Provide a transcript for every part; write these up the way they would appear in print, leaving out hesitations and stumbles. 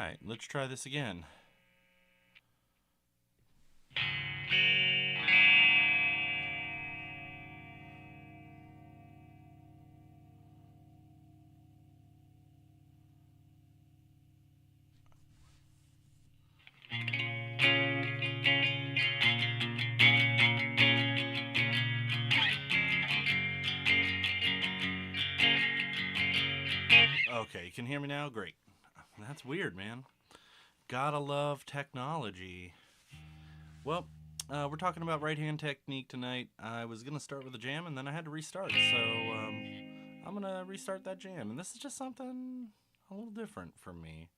right, let's try this again. Okay, you can hear me now? Great. That's weird, man. Gotta love technology. Well, we're talking about right hand technique tonight. I was going to start with a jam and then I had to restart. So I'm going to restart that jam. And this is just something a little different for me.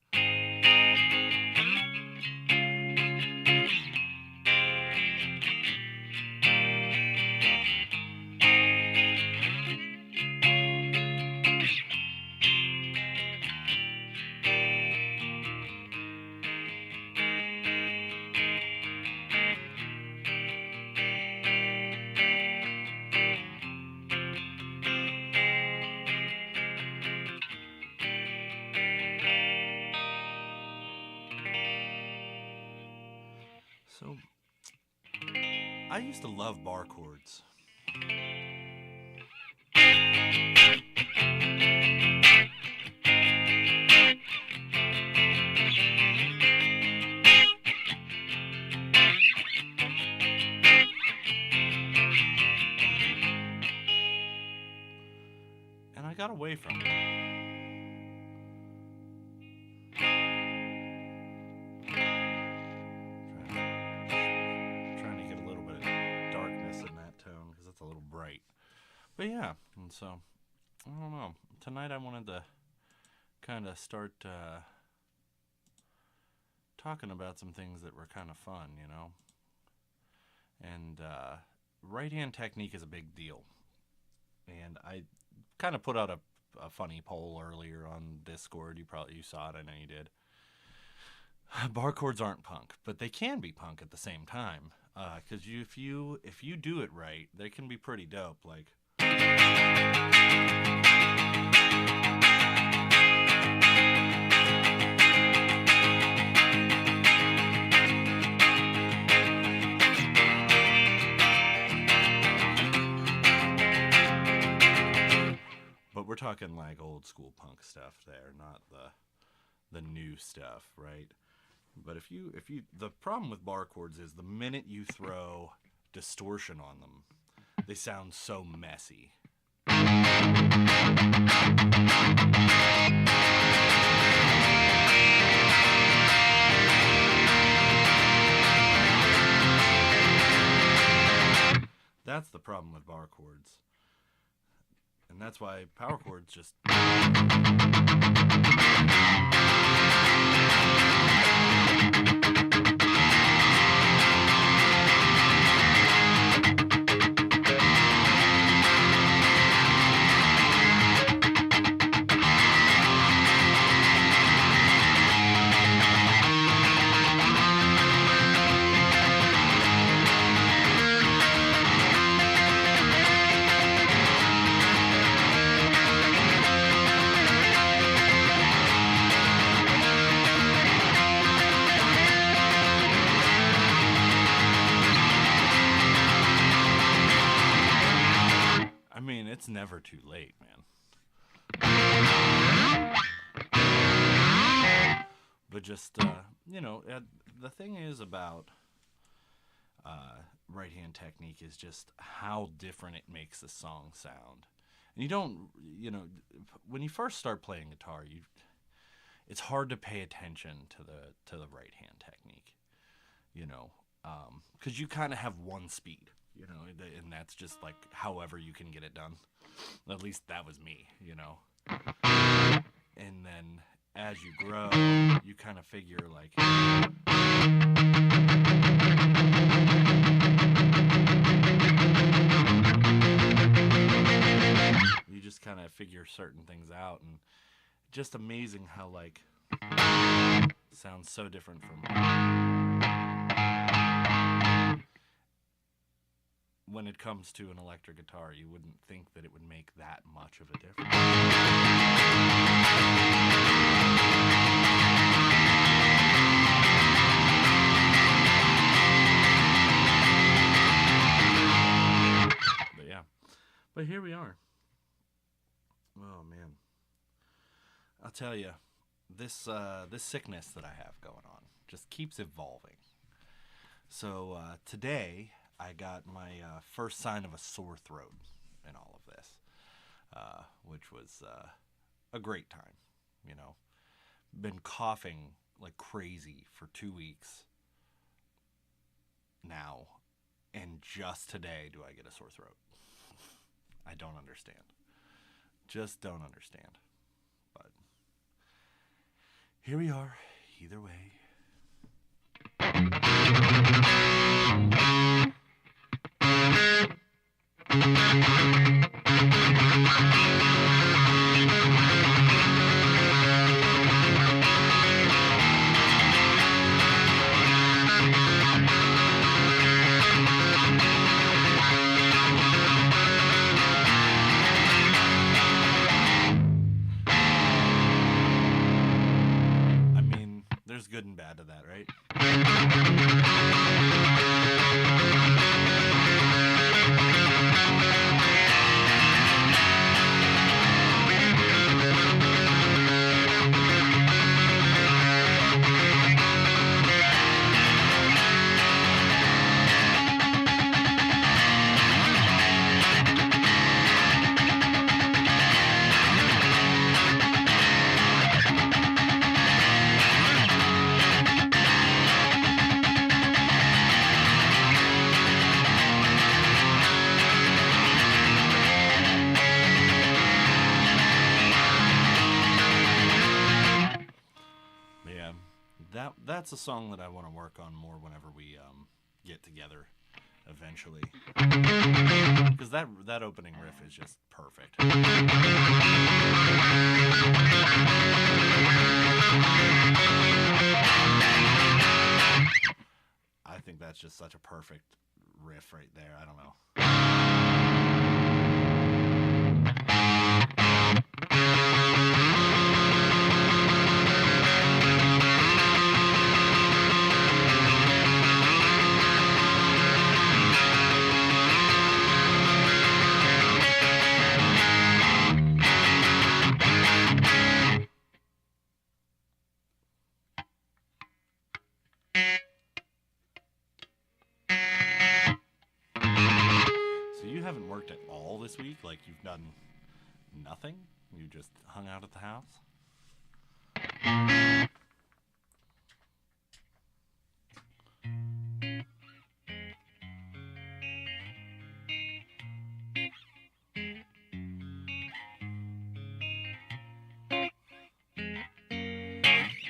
So, I used to love bar chords. And I got away from it. Trying to get a little bit of darkness in that tone because it's a little bright. But yeah, and so, I don't know. Tonight I wanted to kind of start talking about some things that were kind of fun, you know? And right hand technique is a big deal. And I kind of put out a funny poll earlier on Discord. You saw it. I know you did. Bar chords aren't punk, but they can be punk at the same time. Because if you do it right, they can be pretty dope. Like. But we're talking like old school punk stuff there, not the new stuff, right? But if you the problem with bar chords is the minute you throw distortion on them, they sound so messy. That's the problem with bar chords. And that's why power chords just. It's never too late, man. But just, the thing is about right hand technique is just how different it makes the song sound. And you don't, when you first start playing guitar, it's hard to pay attention to the right hand technique, because you kind of have one speed. And that's just like however you can get it done. At least that was me, And then as you grow, you kind of figure like. You just kind of figure certain things out, and just amazing how like sounds so different from. When it comes to an electric guitar, you wouldn't think that it would make that much of a difference. I'll tell you, this sickness that I have going on just keeps evolving. So today I got my first sign of a sore throat in all of this, which was a great time. You know, been coughing like crazy for 2 weeks now, and just today do I get a sore throat. I don't understand. Just don't understand. But here we are, either way. I mean, there's good and bad to that, right? Yeah, that's a song that I want to work on more whenever we get together eventually, because that opening riff is just perfect. I think that's just such a perfect riff right there. I don't know. So you haven't worked at all this week? Like you've done nothing? You just hung out at the house?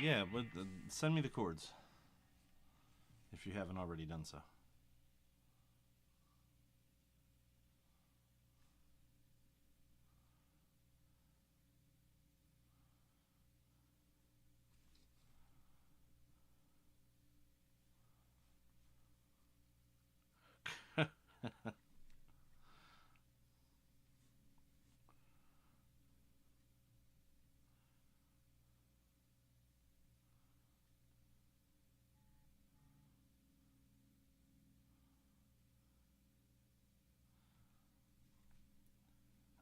Yeah, but send me the chords if you haven't already done so.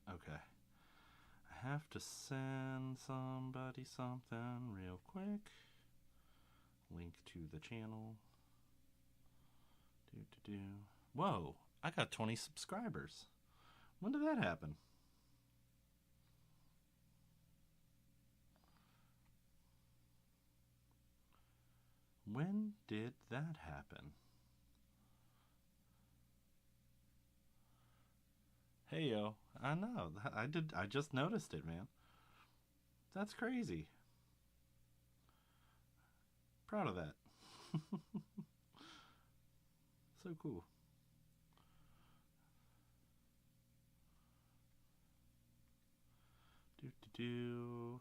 Okay. I have to send somebody something real quick. Link to the channel. Whoa, I got 20 subscribers. When did that happen? When did that happen? Hey yo, I know. I just noticed it, man. That's crazy. Proud of that. So cool. Do.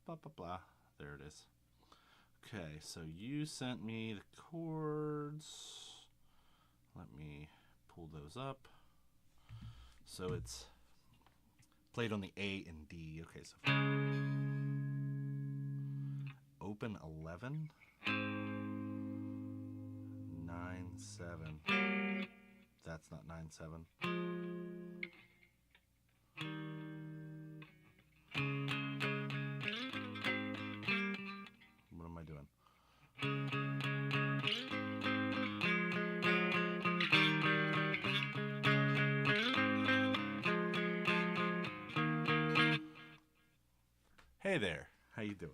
Blah blah blah. There it is. Okay, so you sent me the chords. Let me pull those up. So it's played on the A and D. Okay, so open 11, 9-7. That's not 9-7. Hey there, how you doing?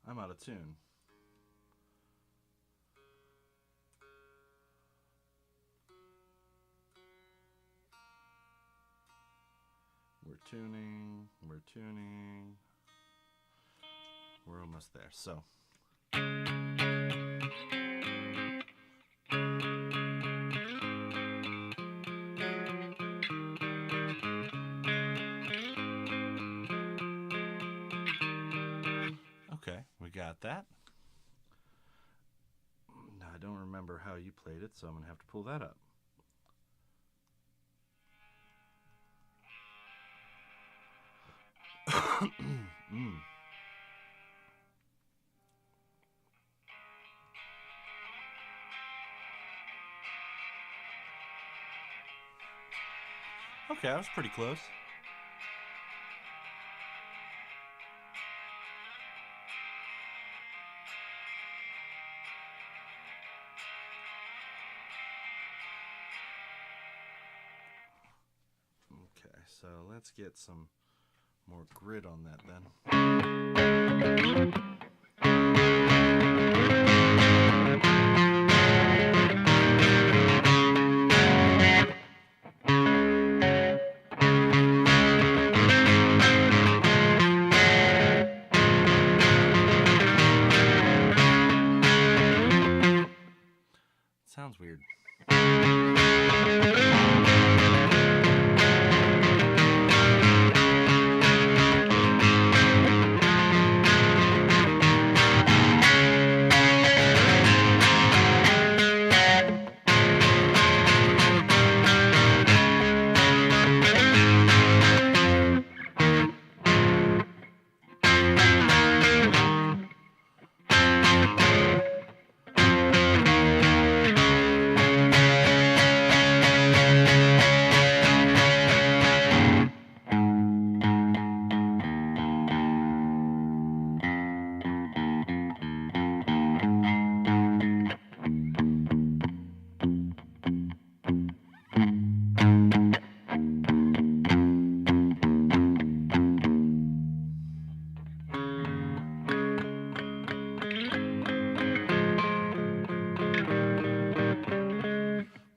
I'm out of tune. We're tuning, we're tuning. We're almost there. So, okay, we got that. Now, I don't remember how you played it, so I'm going to have to pull that up. Okay, I was pretty close. Okay, so let's get some more grit on that then. Sounds weird.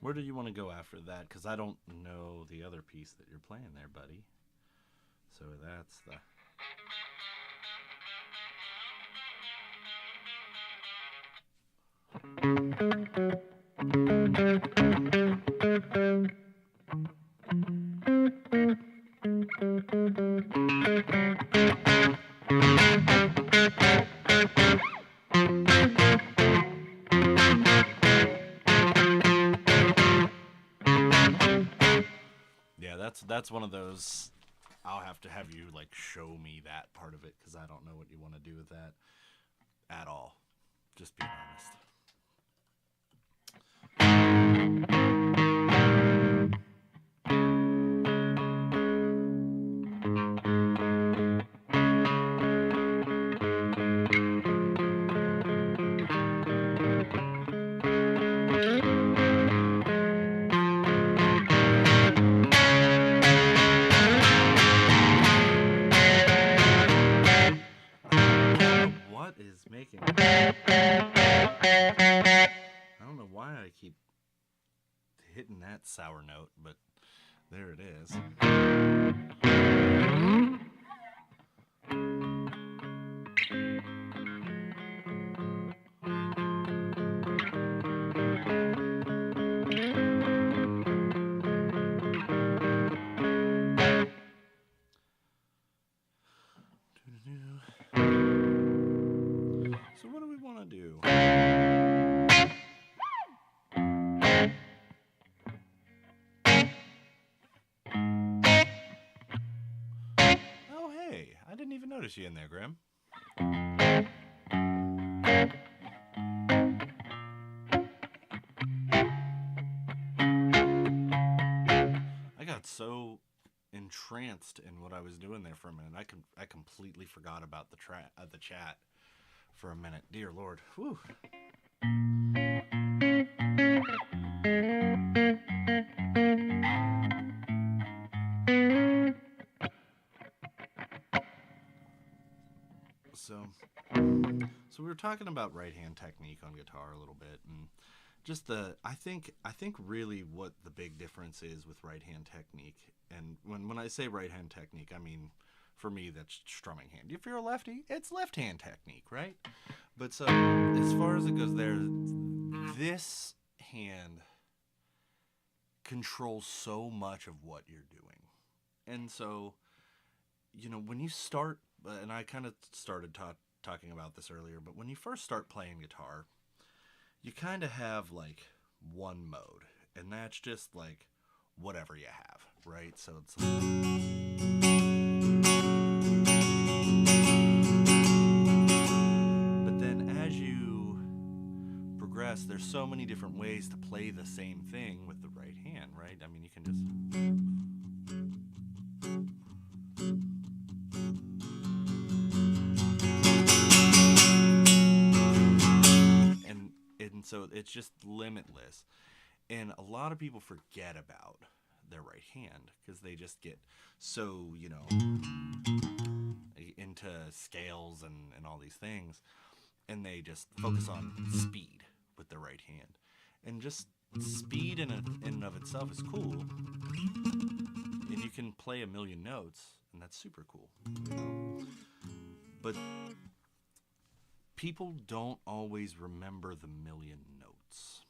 Where do you want to go after that? Because I don't know the other piece that you're playing there, buddy. So that's the... Yeah, that's one of those. I'll have to have you like show me that part of it because I don't know what you want to do with that at all. Just being honest. What is making... I don't know why I keep hitting that sour note, but there it is. So what do we want to do? Oh, hey, I didn't even notice you in there, Grim. I got so entranced in what I was doing there for a minute. I completely forgot about the chat for a minute. Dear Lord. Whew. So, so we were talking about right hand technique on guitar a little bit, and just I think really what the big difference is with right hand technique, and when I say right hand technique, I mean for me that's strumming hand. If you're a lefty, it's left hand technique, right? But so as far as it goes, there, this hand controls so much of what you're doing, and so when you start, and I kind of started talking about this earlier, but when you first start playing guitar, you kind of have like one mode, and that's just like whatever you have, right? So it's but then as you progress, there's so many different ways to play the same thing with the right hand, right? I mean, you can just and so it's just limitless. And a lot of people forget about their right hand because they just get so, into scales and all these things, and they just focus on speed with their right hand. And just speed in and of itself is cool. And you can play a million notes, and that's super cool. But people don't always remember the million notes.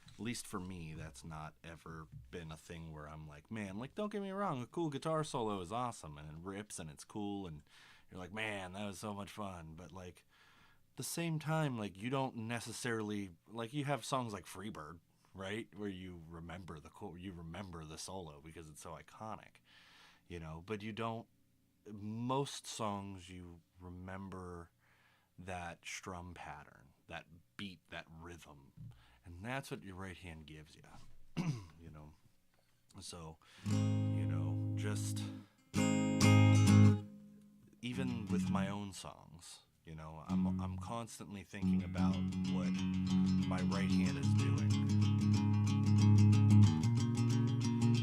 At least for me, that's not ever been a thing where I'm like, man, like, don't get me wrong, a cool guitar solo is awesome, and it rips, and it's cool, and you're like, man, that was so much fun. But, like, at the same time, like, you don't necessarily, like, you have songs like Freebird, right, where you remember the solo because it's so iconic, but you don't, most songs you remember that strum pattern, that beat, that rhythm, and that's what your right hand gives you. So just even with my own songs, I'm constantly thinking about what my right hand is doing,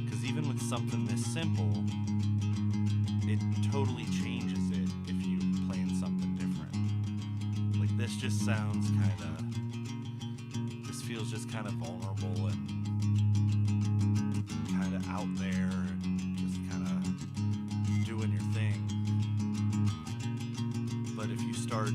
because even with something this simple, it totally changes it if you playing something different. Like, this just sounds this feels just kind of vulnerable and kind of out there and just kind of doing your thing. But if you start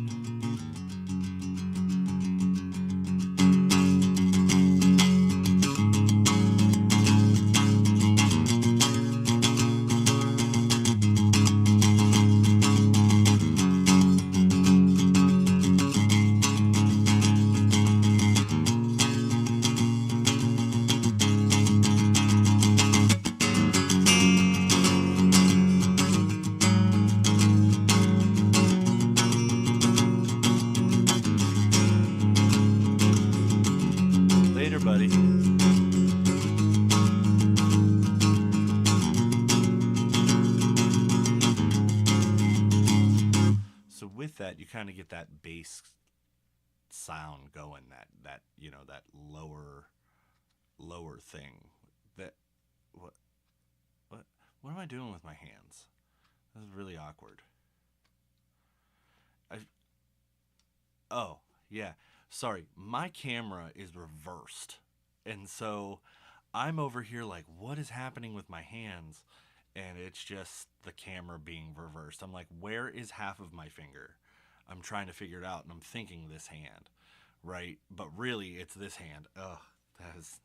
later, buddy. So with that, you kind of get that bass sound going, that that lower thing. That what am I doing with my hands? This is really awkward. Oh, yeah. Sorry, my camera is reversed. And so I'm over here like, what is happening with my hands? And it's just the camera being reversed. I'm like, where is half of my finger? I'm trying to figure it out, and I'm thinking this hand, right? But really, it's this hand. Ugh, that is...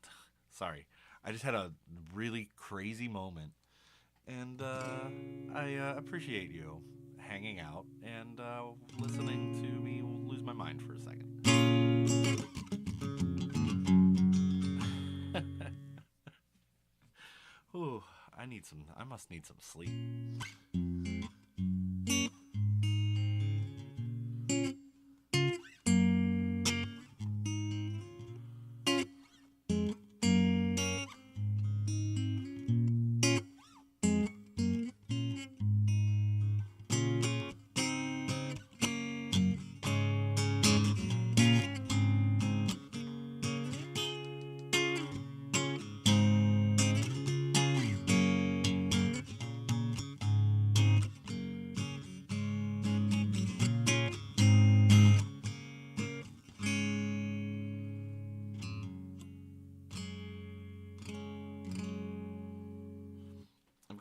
Sorry. I just had a really crazy moment. And I appreciate you hanging out and listening to me lose my mind for a second. Ooh, I must need some sleep.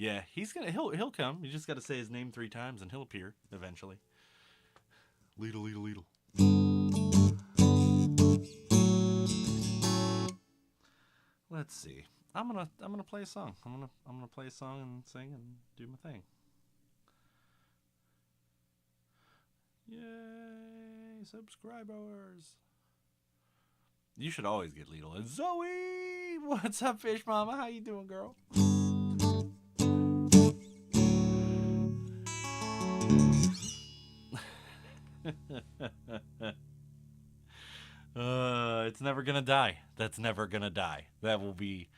Yeah, he'll come. You just got to say his name 3 times and he'll appear eventually. Leedle, leedle, leedle. Let's see. I'm gonna play a song. I'm gonna play a song and sing and do my thing. Yay, subscribers! You should always get Lidl. And Zoe, what's up, Fish Mama? How you doing, girl? It's never gonna die. That's never gonna die. That will be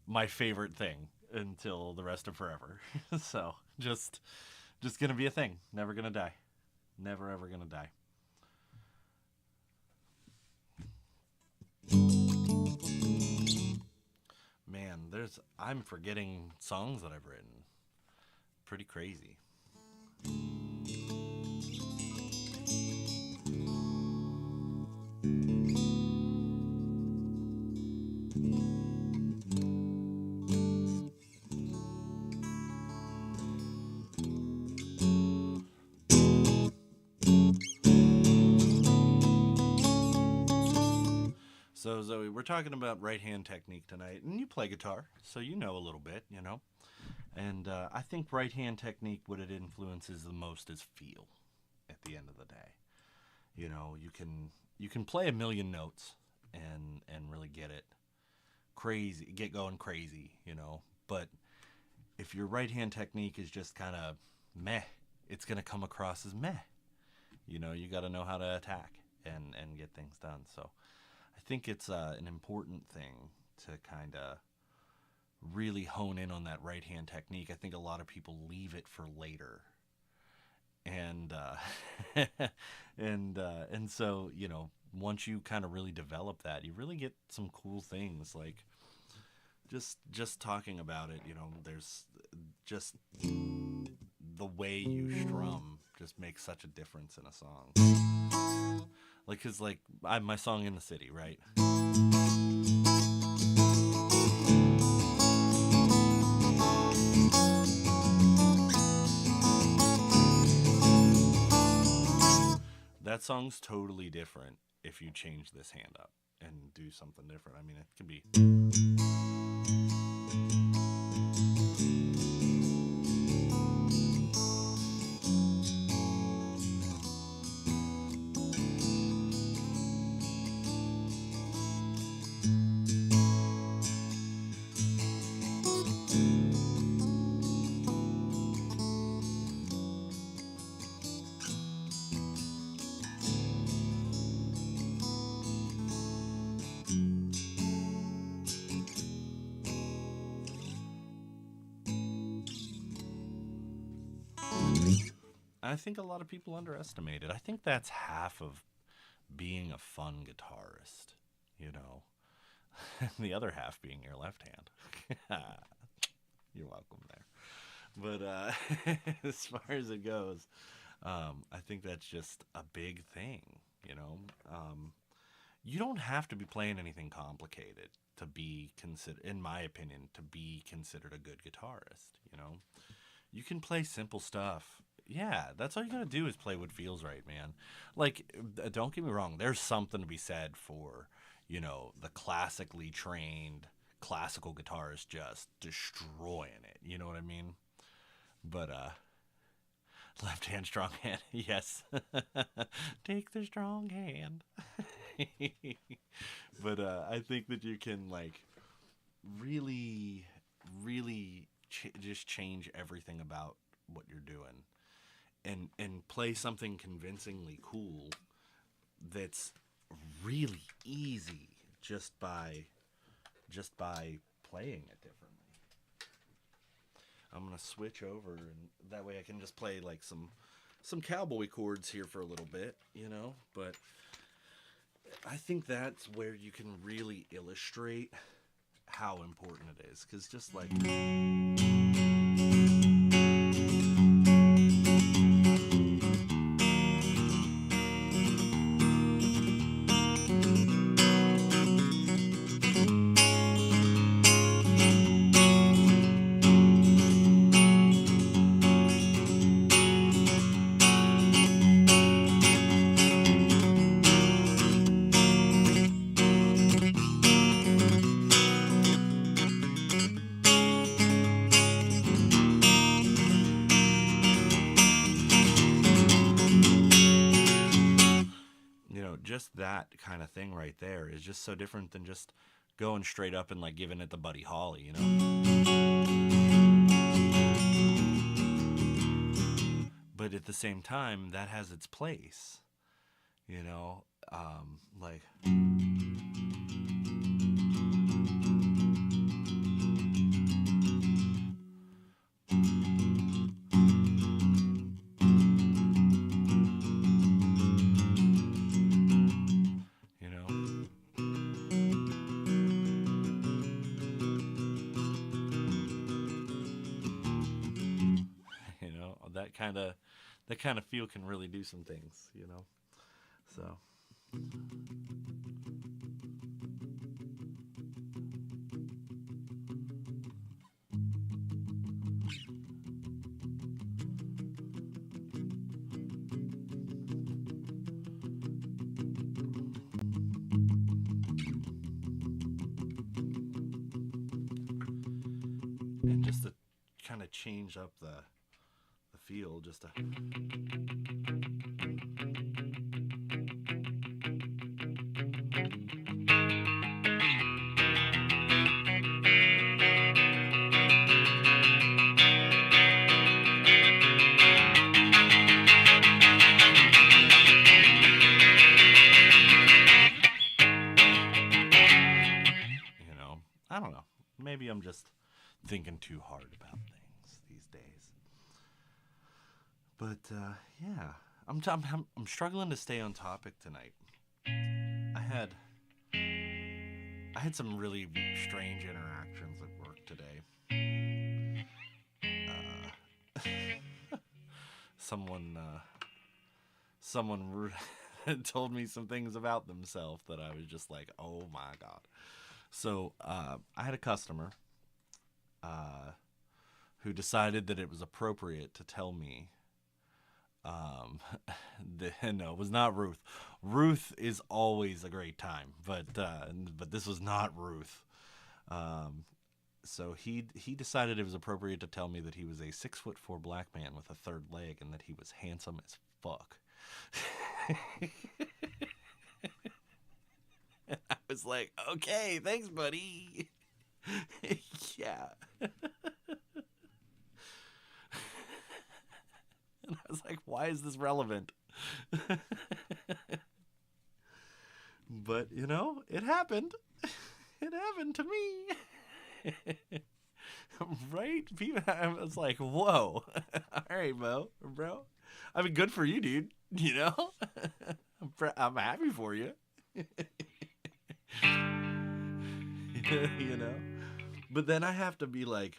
my favorite thing until the rest of forever. So just gonna be a thing. Never gonna die. Never ever gonna die. Man, I'm forgetting songs that I've written. Pretty crazy. So, Zoe, we're talking about right hand technique tonight, and you play guitar, so you know a little bit, you know. And I think right hand technique, what it influences the most is feel at the end of the day. You know, you can play a million notes and really get it crazy, get going crazy, you know. But if your right hand technique is just kind of meh, it's going to come across as meh. You know, you got to know how to attack and get things done. So I think it's an important thing to kind of really hone in on that right hand technique. I think a lot of people leave it for later, and and so, you know, once you kind of really develop that, you really get some cool things. Like just talking about it, you know, there's just the way you strum just makes such a difference in a song. Like, cause like my song "In the City," right? That song's totally different if you change this hand up and do something different. I mean, it can be. I think a lot of people underestimate it. I think that's half of being a fun guitarist, you know. The other half being your left hand. You're welcome there. But as far as it goes, I think that's just a big thing, you know. You don't have to be playing anything complicated to be considered, in my opinion, to be considered a good guitarist, you know. You can play simple stuff. Yeah, that's all you gotta do is play what feels right, man. Like, don't get me wrong, there's something to be said for, you know, the classically trained classical guitarist just destroying it. You know what I mean? But left hand, strong hand. Yes. Take the strong hand. But I think that you can, like, really, really just change everything about what you're doing. And play something convincingly cool that's really easy just by playing it differently. I'm gonna switch over, and that way I can just play like some cowboy chords here for a little bit, you know. But I think that's where you can really illustrate how important it is, because just like. just that kind of thing right there is just so different than just going straight up and like giving it the Buddy Holly, you know. But at the same time, that has its place, you know. Like you know, you know that kind of feel can really do some things, you know. So and just to kind of change up the feel, just to you know, I don't know. Maybe I'm just thinking too hard about things these days. But yeah, I'm struggling to stay on topic tonight. I had I had some really strange interactions at work today. Someone someone told me some things about themselves that I was just like, oh my god. So I had a customer uh, who decided that it was appropriate to tell me. No, it was not Ruth. Ruth is always a great time, but this was not Ruth. Um, so he decided it was appropriate to tell me that he was a 6'4" black man with a third leg and that he was handsome as fuck. I was like, okay, thanks, buddy. Yeah. And I was like, why is this relevant? But, you know, it happened. It happened to me. Right? I was like, whoa. All right, bro. I mean, good for you, dude. You know? I'm happy for you. You know? But then I have to be like,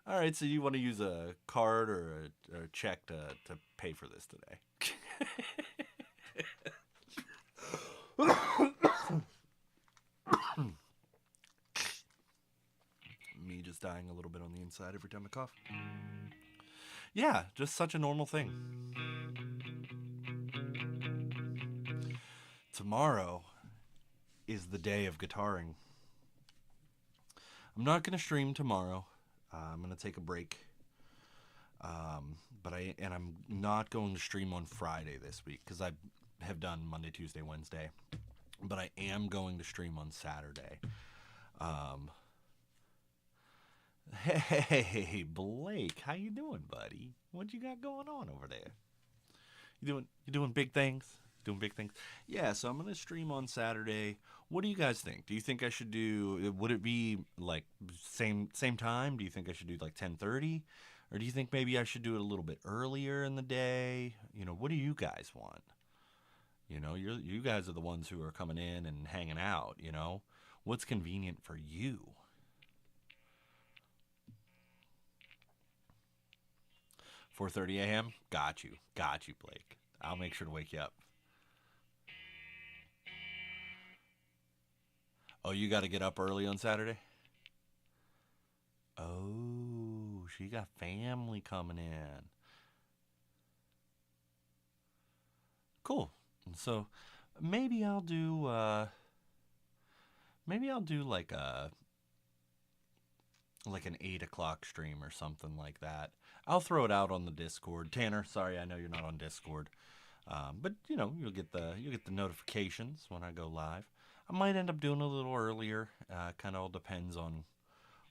all right, so you want to use a card or a check to pay for this today? Me just dying a little bit on the inside every time I cough. Yeah, just such a normal thing. Tomorrow is the day of guitaring. I'm not going to stream tomorrow. I'm going to take a break. I'm not going to stream on Friday this week because I have done Monday, Tuesday, Wednesday. But I am going to stream on Saturday. Hey, Blake, how you doing, buddy? What you got going on over there? You doing big things? Doing big things? Yeah, so I'm gonna stream on Saturday. What do you guys think? Do you think I should do? Would it be like same time? Do you think I should do like 10:30, or do you think maybe I should do it a little bit earlier in the day? You know, what do you guys want? You know, you guys are the ones who are coming in and hanging out. You know, what's convenient for you? 4:30 a.m. Got you, Blake. I'll make sure to wake you up. Oh, you got to get up early on Saturday? Oh, she got family coming in. Cool. So maybe I'll do like an 8 o'clock stream or something like that. I'll throw it out on the Discord. Tanner, sorry, I know you're not on Discord. But you'll get the notifications when I go live. I might end up doing a little earlier. Kind of all depends on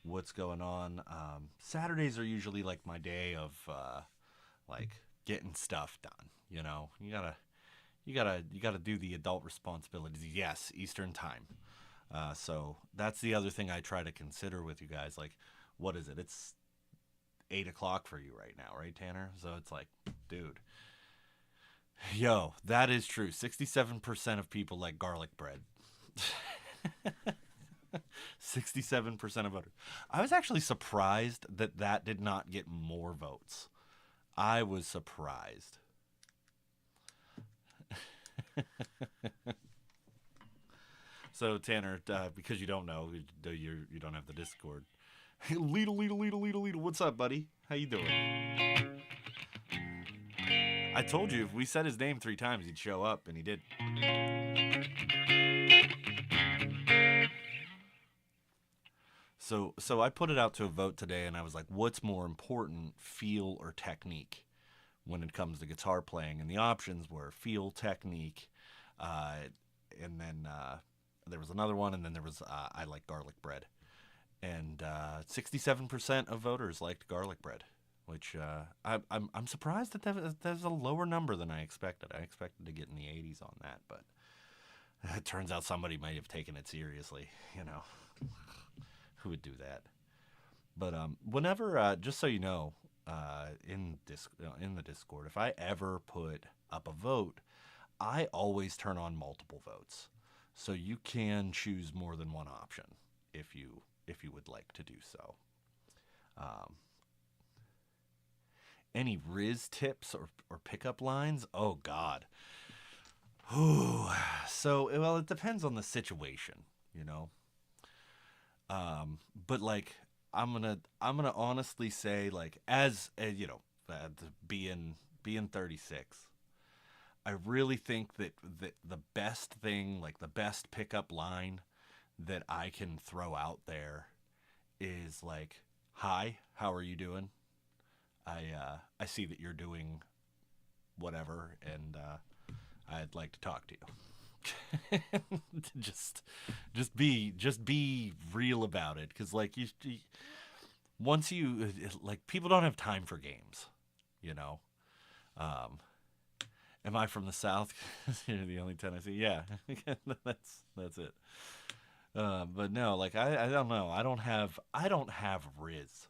what's going on. Saturdays are usually like my day of like getting stuff done. You gotta do the adult responsibilities. Yes, Eastern time. So that's the other thing I try to consider with you guys. Like, what is it? It's 8 o'clock for you right now, right, Tanner? So it's like, dude, yo, that is true. 67% of people like garlic bread. 67% of voters. I was actually surprised that that did not get more votes. I was surprised. So Tanner, because you don't know, you don't have the Discord. Leadle, Leadle, Leadle, Leadle, Leadle. What's up, buddy? How you doing? I told you if we said his name 3 times, he'd show up, and he did. So I put it out to a vote today, and I was like, what's more important, feel or technique, when it comes to guitar playing? And the options were feel, technique, uh, and then there was another one, and then there was I like garlic bread. And 67% of voters liked garlic bread, which I'm surprised that there's a lower number than I expected. I expected to get in the 80s on that, but it turns out somebody might have taken it seriously. Who would do that? But whenever, just so you know, in the Discord, if I ever put up a vote, I always turn on multiple votes, so you can choose more than one option if you would like to do so. Um, any Riz tips or pickup lines? Oh God. Ooh. So well, it depends on the situation, you know. But like I'm gonna honestly say, like, as being 36, I really think that the best thing, like the best pickup line that I can throw out there is like, "Hi, how are you doing? I see that you're doing whatever, and I'd like to talk to you." just be real about it, because like once you like, people don't have time for games, you know. Um, am I from the South? You're the only Tennessee. Yeah, that's it. But no, like I don't know. I don't have Riz.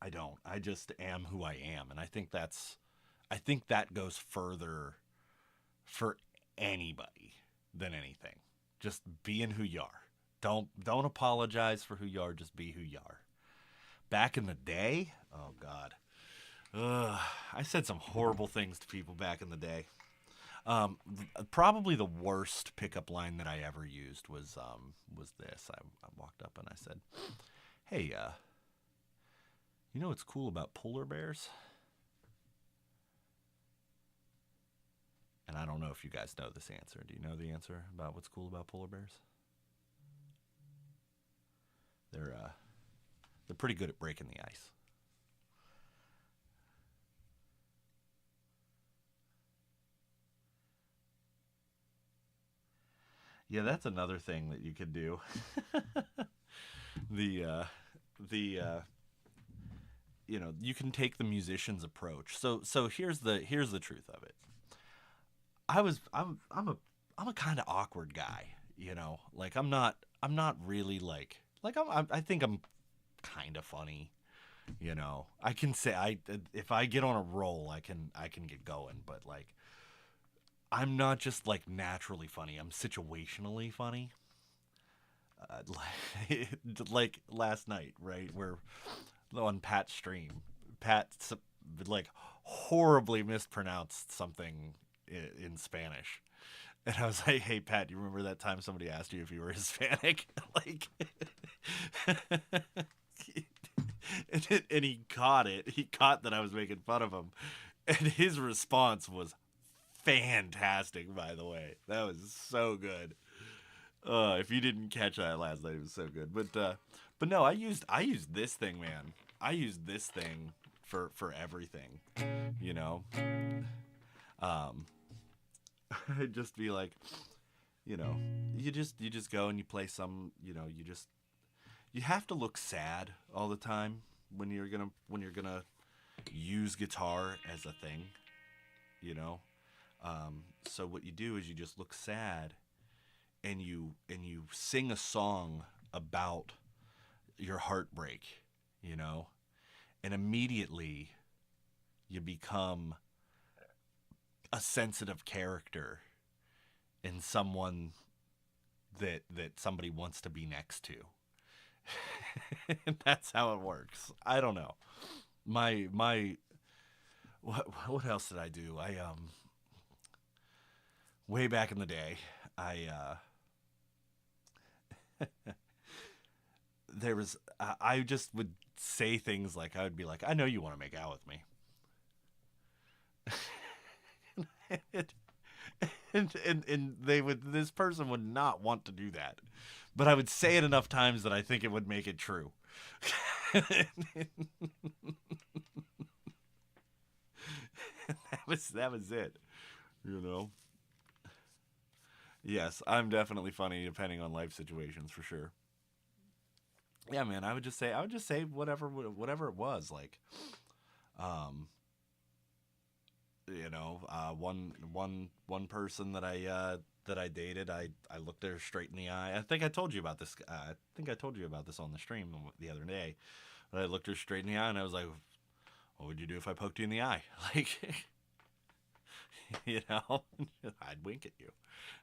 I don't. I just am who I am, and I think that goes further for anybody than anything. Just being who you are. Don't apologize for who you are. Just be who you are. Back in the day, oh God, Ugh, I said some horrible things to people back in the day. Probably the worst pickup line that I ever used was this. I walked up and I said, "Hey, you know what's cool about polar bears?" And I don't know if you guys know this answer. Do you know the answer about what's cool about polar bears? They're pretty good at breaking the ice. Yeah, that's another thing that you could do. the the You can take the musician's approach. So here's the truth of it. I'm a kind of awkward guy, Like I'm not really I think I'm kind of funny, I can say, I if I get on a roll, I can get going, but like I'm not just like naturally funny. I'm situationally funny. Like last night, right? Where on Pat's stream, Pat like horribly mispronounced something in Spanish. And I was like, "Hey Pat, do you remember that time somebody asked you if you were Hispanic?" Like, and he caught it. He caught that I was making fun of him, and his response was fantastic. By the way, that was so good. If you didn't catch that last night, it was so good. But no, I used this thing, man. I used this thing for everything. You know, Um, I'd just be like, you know, you just go and you play some, you have to look sad all the time when you're gonna use guitar as a thing, you know. So what you do is you just look sad and you sing a song about your heartbreak, you know, and immediately you become a sensitive character and someone that somebody wants to be next to. And that's how it works. I don't know. My what else did I do? I way back in the day, I there was I just would say things like I would be like, "I know you want to make out with me." And they would this person would not want to do that. But I would say it enough times that I think it would make it true. That was it, you know. Yes, I'm definitely funny depending on life situations for sure. Yeah, man, I would just say whatever it was like. Um, one person that I dated, I looked her straight in the eye. I think I told you about this. I think I told you about this on the stream the other day. But I looked her straight in the eye and I was like, "What would you do if I poked you in the eye?" Like, you know, I'd wink at you,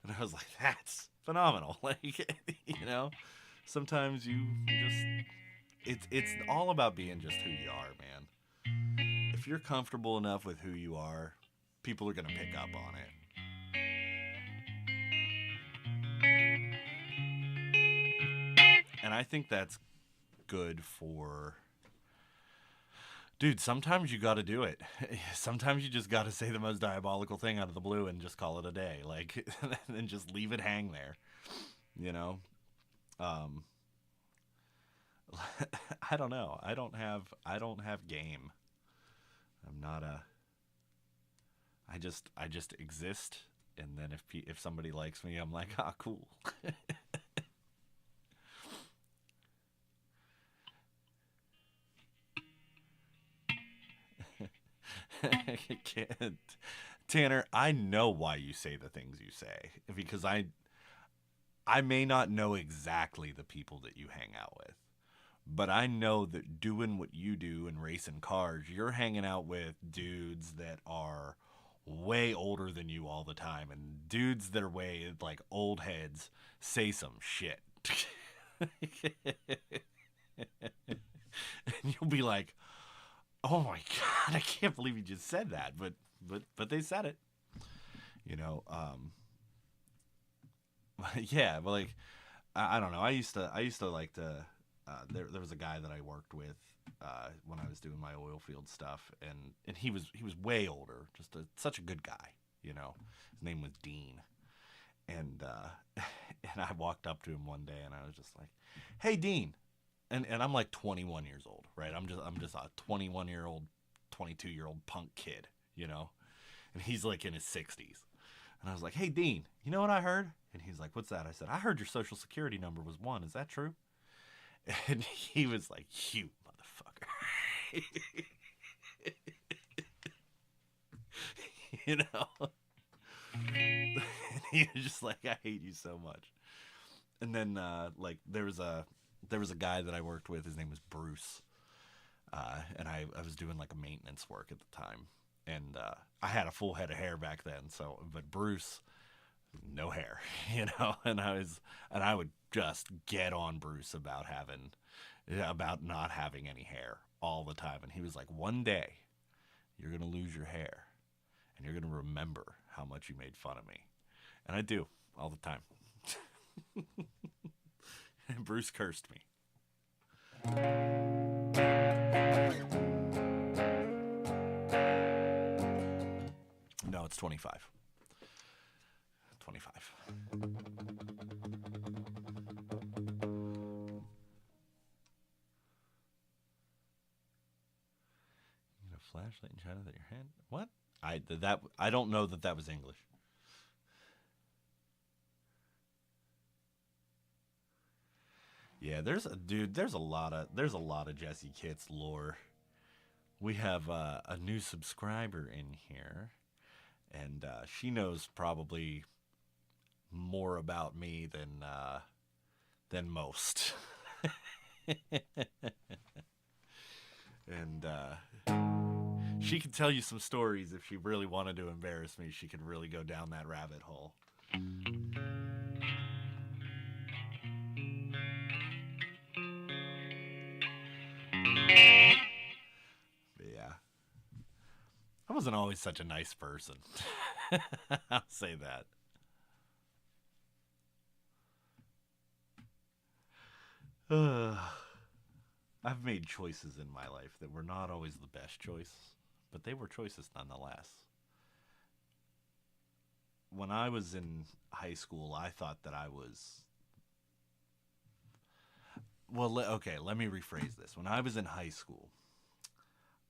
and I was like, "That's phenomenal." Like, you know, sometimes you just it's all about being just who you are, man. If you're comfortable enough with who you are, people are gonna pick up on it. And I think that's good for dude. Sometimes you got to do it. Sometimes you just got to say the most diabolical thing out of the blue and just call it a day, like, and just leave it hang there, you know. um I don't know. I don't have game. I'm not a I just exist, and then if somebody likes me, I'm like, ah, cool. I can't. Tanner, I know why you say the things you say because I may not know exactly the people that you hang out with, but I know that doing what you do and racing cars, you're hanging out with dudes that are way older than you all the time, and dudes that are way like old heads say some shit. And you'll be like, "Oh my god, I can't believe you just said that," but they said it, you know. Yeah, but like I don't know. I used to like to. There was a guy that I worked with when I was doing my oil field stuff, and he was way older, just such a good guy, you know. His name was Dean, and and I walked up to him one day, and I was just like, "Hey, Dean," and I'm like 21 years old, right? I'm just a 21-year-old, 22-year-old punk kid, you know, and he's like in his 60s. And I was like, "Hey, Dean, you know what I heard?" And he's like, "What's that?" I said, "I heard your social security number was one. Is that true?" And he was like, "You motherfucker." You know? And he was just like, "I hate you so much." And then like there was a guy that I worked with, his name was Bruce. And I was doing like a maintenance work at the time. And I had a full head of hair back then, so but Bruce no hair, you know, and I would just get on Bruce about about not having any hair all the time, and he was like, "One day you're gonna lose your hair, and you're gonna remember how much you made fun of me," and I do all the time. And Bruce cursed me. No, it's 25. 25. You need a flashlight in China that your hand. What? I don't know that that was English. Yeah, there's a lot of Jesse Kitts lore. We have a new subscriber in here, and she knows probably more about me than most. And she could tell you some stories if she really wanted to embarrass me. She could really go down that rabbit hole. But yeah, I wasn't always such a nice person. I'll say that. I've made choices in my life that were not always the best choice, but they were choices nonetheless. When I was in high school, I thought that I was. Well, okay, let me rephrase this. When I was in high school,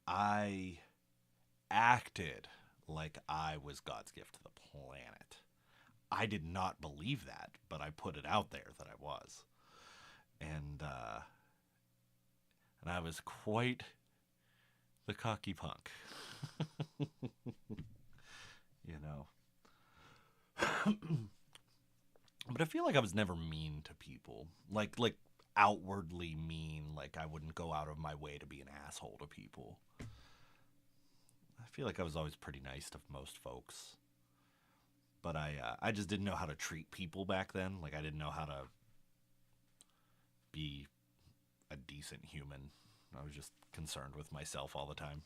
I acted like I was God's gift to the planet. I did not believe that, but I put it out there that I was. And and I was quite the cocky punk. you know. But I feel like I was never mean to people. Like outwardly mean, like I wouldn't go out of my way to be an asshole to people. I feel like I was always pretty nice to most folks. But I just didn't know how to treat people back then. Like I didn't know how to be a decent human. I was just concerned with myself all the time.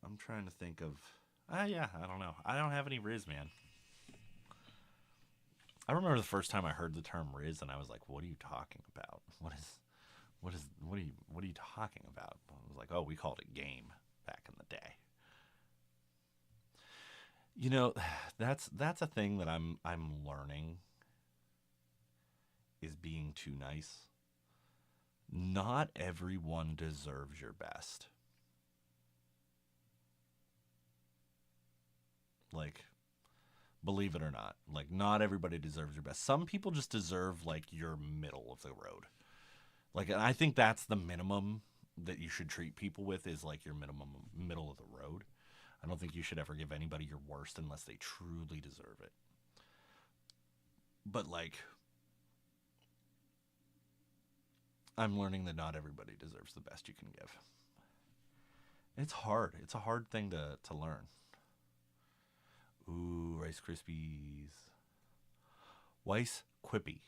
I'm trying to think of. Yeah, I don't know. I don't have any Riz, man. I remember the first time I heard the term Riz, and I was like, "What are you talking about? What are you talking about?" I was like, "Oh, we called it game back in the day." You know, that's a thing that I'm learning is being too nice. Not everyone deserves your best. Like, believe it or not, like not everybody deserves your best. Some people just deserve like your middle of the road. Like, and I think that's the minimum that you should treat people with is like your minimum middle of the road. I don't think you should ever give anybody your worst unless they truly deserve it. But like, I'm learning that not everybody deserves the best you can give. It's hard. It's a hard thing to learn. Ooh, Rice Krispies. Weiss Quippy.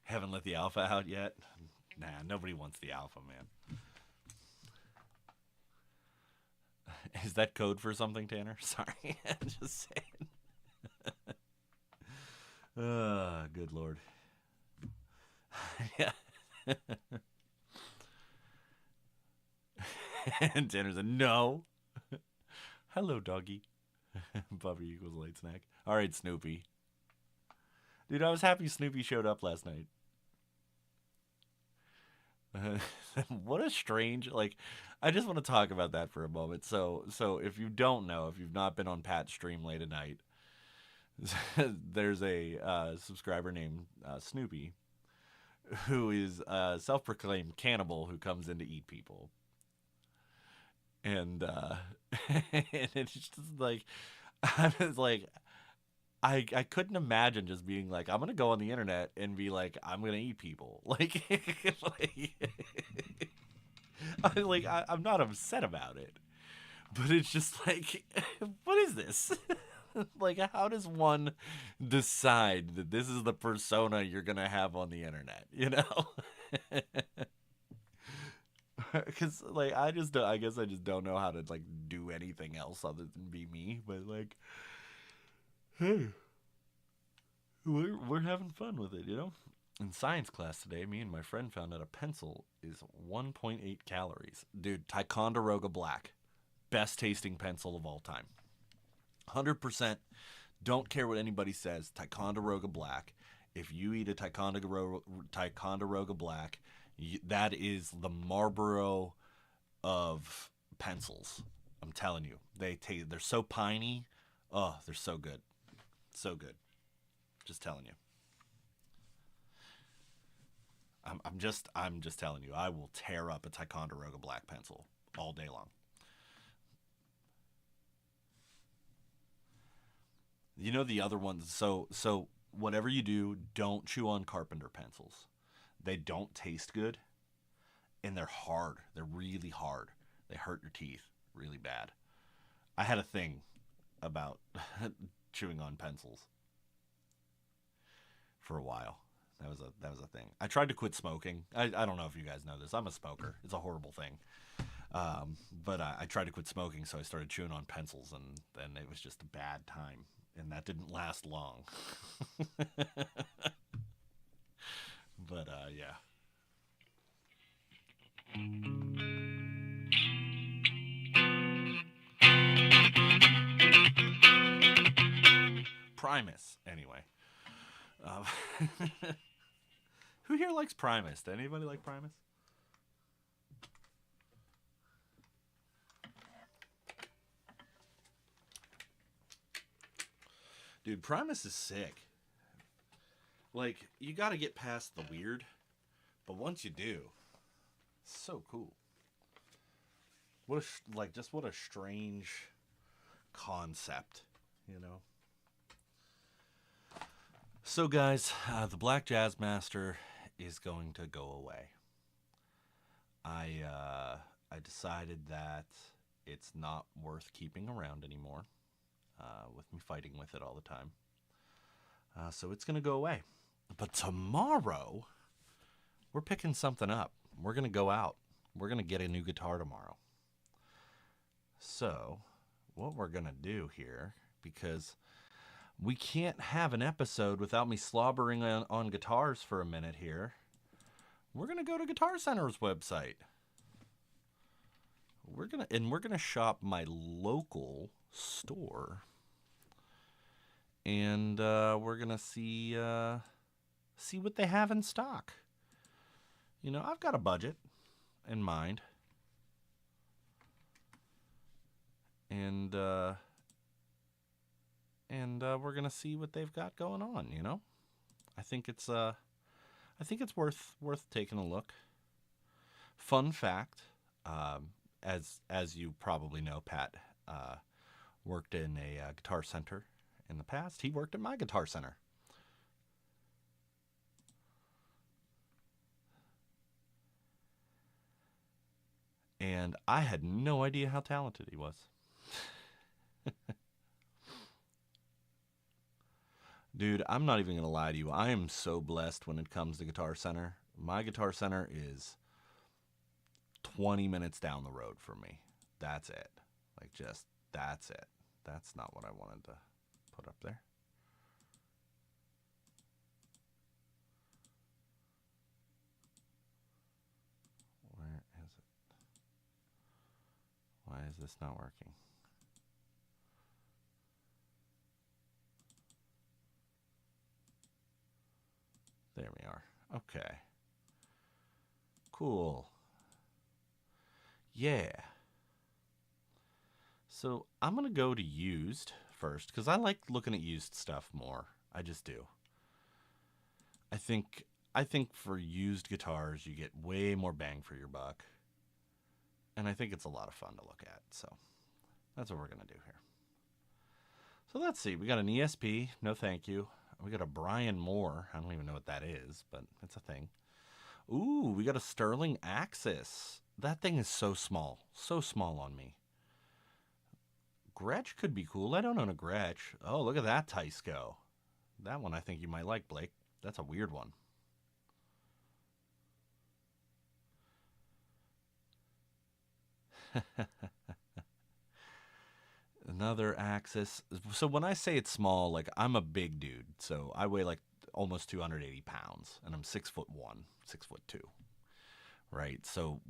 Haven't let the alpha out yet? Nah, nobody wants the alpha, man. Is that code for something, Tanner? Sorry, just saying. Good lord. yeah. and Tanner said, no. Hello, doggy. Puppy equals light snack. All right, Snoopy. Dude, I was happy Snoopy showed up last night. What a strange like I just want to talk about that for a moment. So if you don't know, if you've not been on Pat's stream late at night, there's a subscriber named Snoopy who is a self-proclaimed cannibal who comes in to eat people. And and it's just like I was like I couldn't imagine just being like I'm gonna go on the internet and be like I'm gonna eat people like I'm not upset about it, but it's just like what is this? like how does one decide that this is the persona you're gonna have on the internet? You know, because like I guess I just don't know how to like do anything else other than be me. But like, hey, we're having fun with it, you know. In science class today, me and my friend found out a pencil is 1.8 calories. Dude, Ticonderoga Black, best tasting pencil of all time. 100% Don't care what anybody says. Ticonderoga Black. If you eat a Ticonderoga Black, that is the Marlboro of pencils. I'm telling you, they're so piney. Oh, they're so good, so good. Just telling you. I'm just telling you. I will tear up a Ticonderoga Black pencil all day long. You know the other ones. So whatever you do, don't chew on Carpenter pencils. They don't taste good, and they're hard. They're really hard. They hurt your teeth really bad. I had a thing about chewing on pencils for a while. That was a thing. I tried to quit smoking. I don't know if you guys know this. I'm a smoker. It's a horrible thing. But I tried to quit smoking, so I started chewing on pencils, and then it was just a bad time, and that didn't last long. But yeah. Primus, anyway. Um, who here likes Primus? Does anybody like Primus? Dude, Primus is sick. Like, you got to get past the weird, but once you do, it's so cool. Just what a strange concept, you know. So, guys, the Black Jazz Master is going to go away. I decided that it's not worth keeping around anymore. With me fighting with it all the time. So it's going to go away. But tomorrow, we're picking something up. We're going to go out. We're going to get a new guitar tomorrow. So, what we're going to do here, because we can't have an episode without me slobbering on guitars for a minute here, we're going to go to Guitar Center's website. We're gonna shop my local store, and we're gonna see what they have in stock. You know, I've got a budget in mind, and we're gonna see what they've got going on. You know, I think it's worth taking a look. Fun fact. As you probably know, Pat worked in a Guitar Center in the past. He worked at my Guitar Center. And I had no idea how talented he was. Dude, I'm not even going to lie to you. I am so blessed when it comes to Guitar Center. My Guitar Center is 20 minutes down the road from me. That's it. That's it. That's not what I wanted to put up there. Where is it? Why is this not working? There we are. Okay. Cool. Yeah. So I'm going to go to used first because I like looking at used stuff more. I just do. I think for used guitars you get way more bang for your buck. And I think it's a lot of fun to look at. So that's what we're going to do here. So let's see. We got an ESP. No thank you. We got a Brian Moore. I don't even know what that is, but it's a thing. Ooh, we got a Sterling Axis. That thing is so small. So small on me. Gretsch could be cool. I don't own a Gretsch. Oh, look at that Teisco. That one I think you might like, Blake. That's a weird one. Another Axis. So when I say it's small, like I'm a big dude. So I weigh like almost 280 pounds. And I'm 6'1", 6'2". Right? So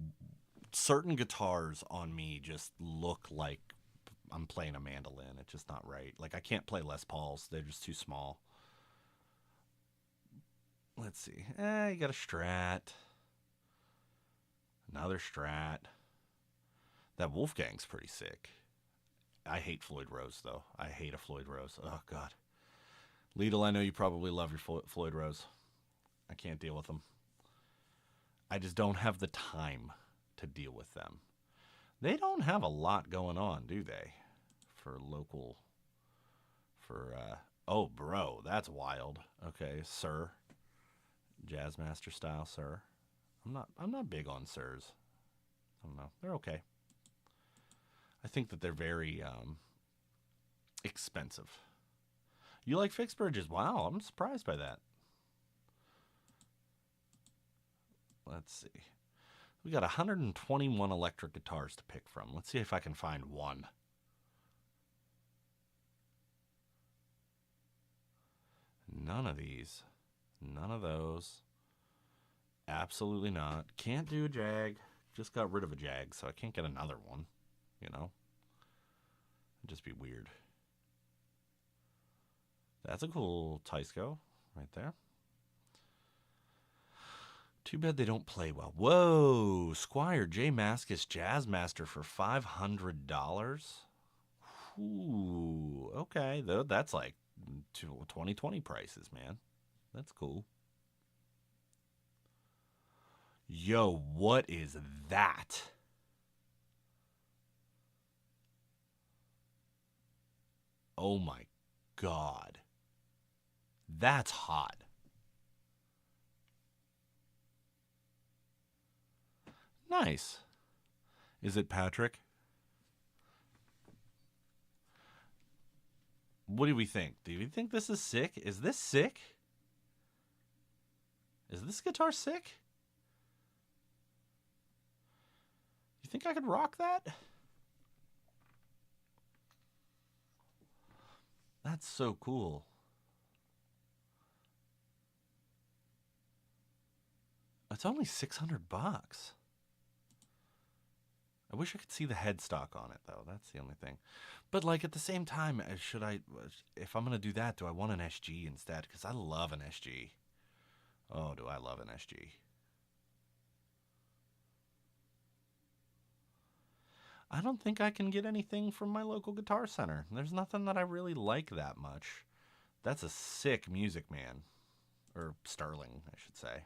certain guitars on me just look like I'm playing a mandolin. It's just not right. Like I can't play Les Pauls. They're just too small. Let's see. You got a Strat. Another Strat. That Wolfgang's pretty sick. I hate Floyd Rose, though. I hate a Floyd Rose. Oh, God. Lidl, I know you probably love your Floyd Rose. I can't deal with them. I just don't have the time to deal with them. They don't have a lot going on, do they? For local... oh, bro, that's wild. Okay, Sir. Jazzmaster style, Sir. I'm not big on Sirs. I don't know. They're okay. I think that they're very expensive. You like fixed bridges? Wow, I'm surprised by that. Let's see. We got 121 electric guitars to pick from. Let's see if I can find one. None of these. None of those. Absolutely not. Can't do a Jag. Just got rid of a Jag, so I can't get another one. You know? It'd just be weird. That's a cool Teisco right there. Too bad they don't play well. Whoa! Squire J. Mascis Jazzmaster for $500? Ooh, okay. That's like 2020 prices, man. That's cool. Yo, what is that? Oh my God. That's hot. Nice. Is it Patrick? What do we think? Do you think this is sick? Is this sick? Is this guitar sick? You think I could rock that? That's so cool. It's only $600. I wish I could see the headstock on it, though. That's the only thing. But, like, at the same time, if I'm going to do that, do I want an SG instead? Because I love an SG. Oh, do I love an SG. I don't think I can get anything from my local Guitar Center. There's nothing that I really like that much. That's a sick Music Man. Or Sterling, I should say.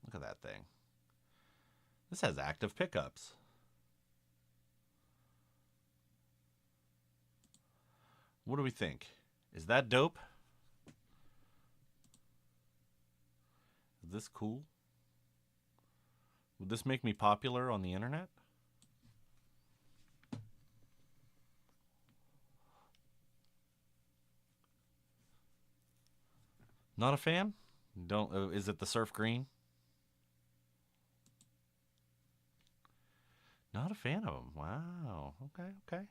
Look at that thing. This has active pickups. What do we think? Is that dope? Is this cool? Would this make me popular on the internet? Not a fan? Don't. Is it the surf green? Not a fan of them. Wow. Okay.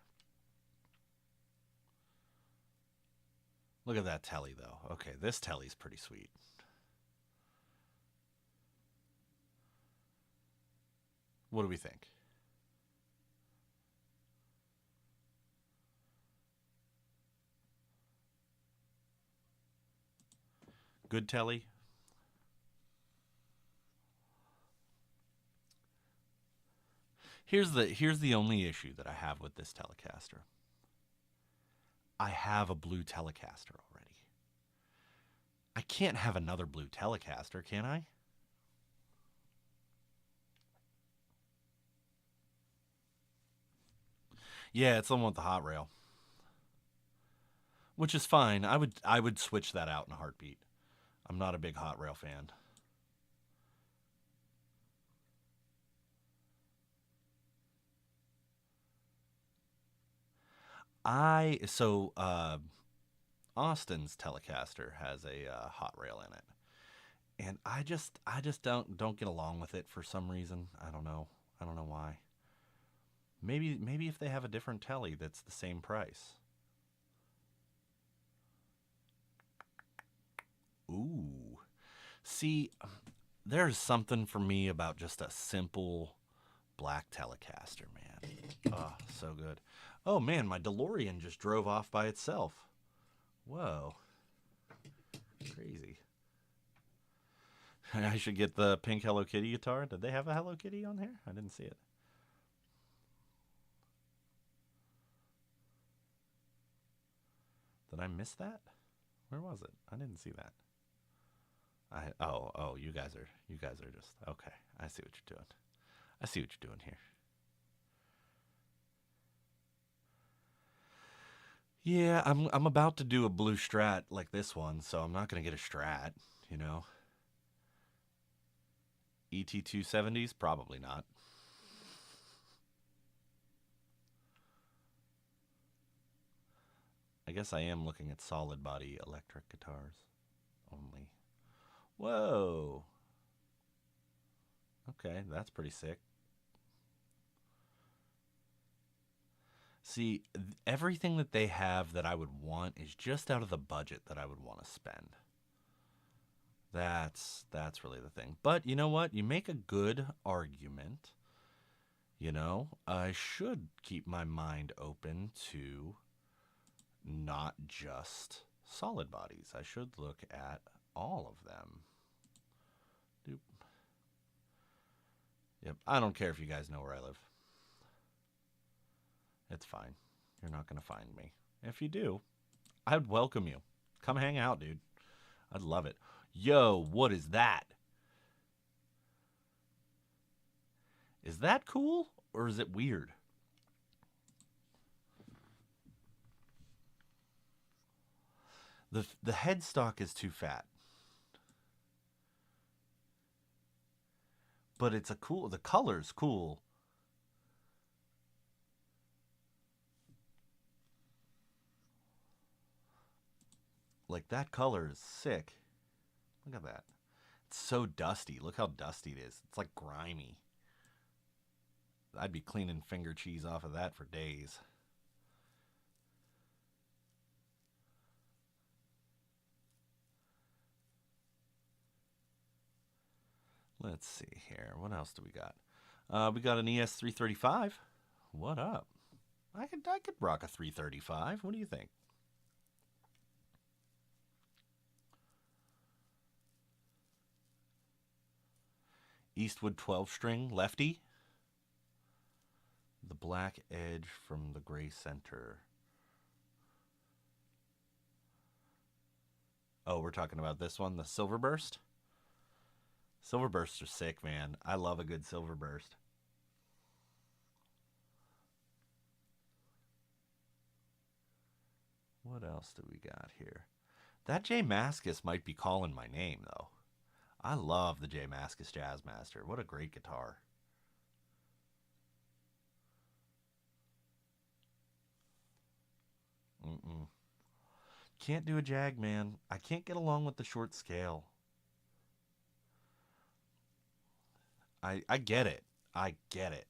Look at that telly, though. Okay, this telly's pretty sweet. What do we think? Good telly? Here's the only issue that I have with this Telecaster. I have a blue Telecaster already. I can't have another blue Telecaster, can I? Yeah, it's the one with the hot rail. Which is fine. I would switch that out in a heartbeat. I'm not a big hot rail fan. Austin's Telecaster has a hot rail in it, and I just don't get along with it for some reason. I don't know. I don't know why. Maybe if they have a different telly that's the same price. Ooh, see, there's something for me about just a simple black Telecaster, man. Oh, so good. Oh man, my DeLorean just drove off by itself. Whoa. Crazy. I should get the pink Hello Kitty guitar. Did they have a Hello Kitty on here? I didn't see it. Did I miss that? Where was it? I didn't see that. Oh, you guys are just okay. I see what you're doing. I see what you're doing here. Yeah, I'm about to do a blue Strat like this one, so I'm not gonna get a Strat, you know. ET270s, probably not. I guess I am looking at solid body electric guitars only. Whoa. Okay, that's pretty sick. See, everything that they have that I would want is just out of the budget that I would want to spend. That's really the thing. But you know what? You make a good argument. You know, I should keep my mind open to not just solid bodies. I should look at all of them. Doop. Yep, I don't care if you guys know where I live. It's fine. You're not going to find me. If you do, I'd welcome you. Come hang out, dude. I'd love it. Yo, what is that? Is that cool or is it weird? The headstock is too fat. But it's the color's cool. Like that color is sick. Look at that. It's so dusty. Look how dusty it is. It's like grimy. I'd be cleaning finger cheese off of that for days. Let's see here. What else do we got? We got an ES335. What up? I could rock a 335. What do you think? Eastwood 12 string lefty. The black edge from the gray center. Oh, we're talking about this one, the Silverburst. Silverbursts are sick, man. I love a good Silverburst. What else do we got here? That J Mascis might be calling my name, though. I love the J Mascis Jazzmaster. What a great guitar. Can't do a Jag, man. I can't get along with the short scale. I get it. I get it.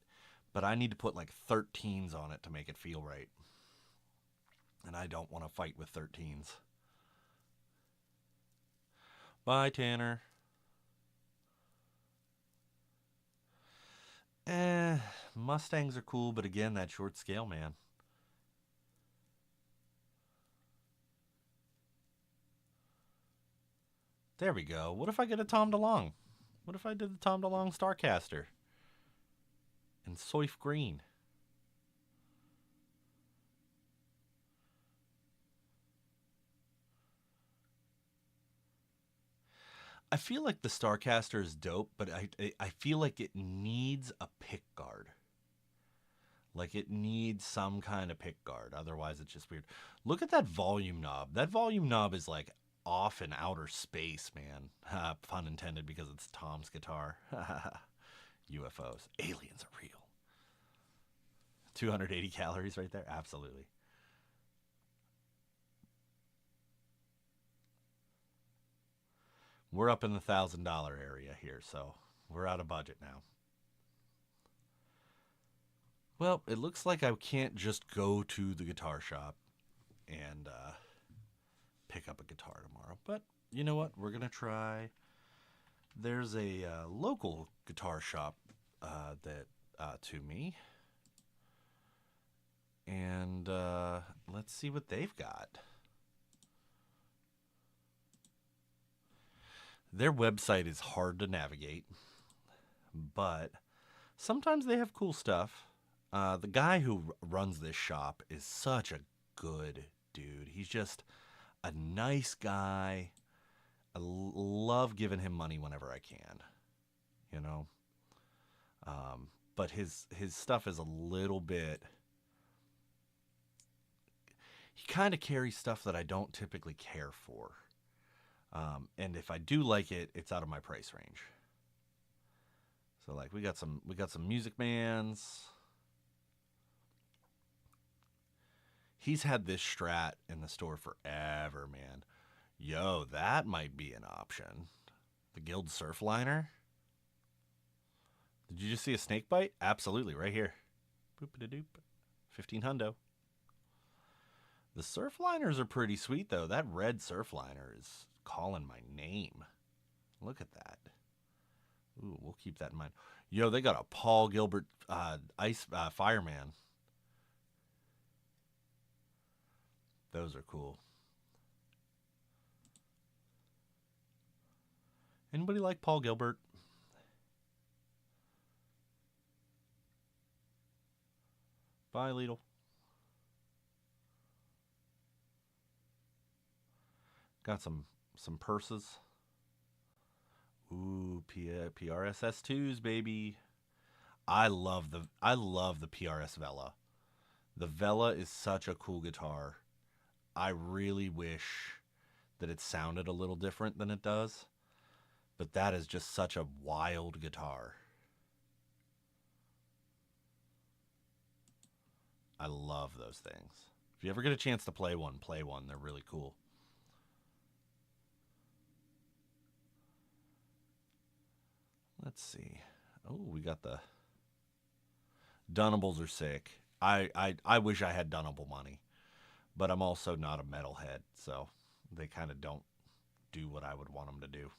But I need to put like 13s on it to make it feel right. And I don't want to fight with 13s. Bye, Tanner. Mustangs are cool, but again, that short scale, man. There we go. What if I get a Tom DeLonge? What if I did the Tom DeLonge Starcaster? And Soif Green. I feel like the Starcaster is dope, but I feel like it needs a pick guard. Like it needs some kind of pick guard. Otherwise, it's just weird. Look at that volume knob. That volume knob is like off in outer space, man. Pun intended because it's Tom's guitar. UFOs. Aliens are real. 280 calories right there? Absolutely. We're up in the $1,000 area here, so we're out of budget now. Well, it looks like I can't just go to the guitar shop and pick up a guitar tomorrow. But you know what? We're going to try. There's a local guitar shop that to me. let's see what they've got. Their website is hard to navigate, but sometimes they have cool stuff. The guy who runs this shop is such a good dude. He's just a nice guy. I love giving him money whenever I can, you know. But his stuff is a little bit. He kind of carries stuff that I don't typically care for, and if I do like it, it's out of my price range. So like we got some Music Mans. He's had this Strat in the store forever, man. Yo, that might be an option. The Guild Surfliner. Did you just see a snake bite? Absolutely, right here. Boop-a-da-doop. 15 hundo. The Surfliners are pretty sweet, though. That red Surfliner is calling my name. Look at that. Ooh, we'll keep that in mind. Yo, they got a Paul Gilbert Ice Fireman. Those are cool. Anybody like Paul Gilbert? Bye, Lidl. Got some purses. Ooh, PRS-S2s, baby. I love the PRS Vela. The Vela is such a cool guitar. I really wish that it sounded a little different than it does, but that is just such a wild guitar. I love those things. If you ever get a chance to play one, play one. They're really cool. Let's see. Oh, we got the Dunables are sick. I wish I had Dunable money, but I'm also not a metalhead, so they kind of don't do what I would want them to do.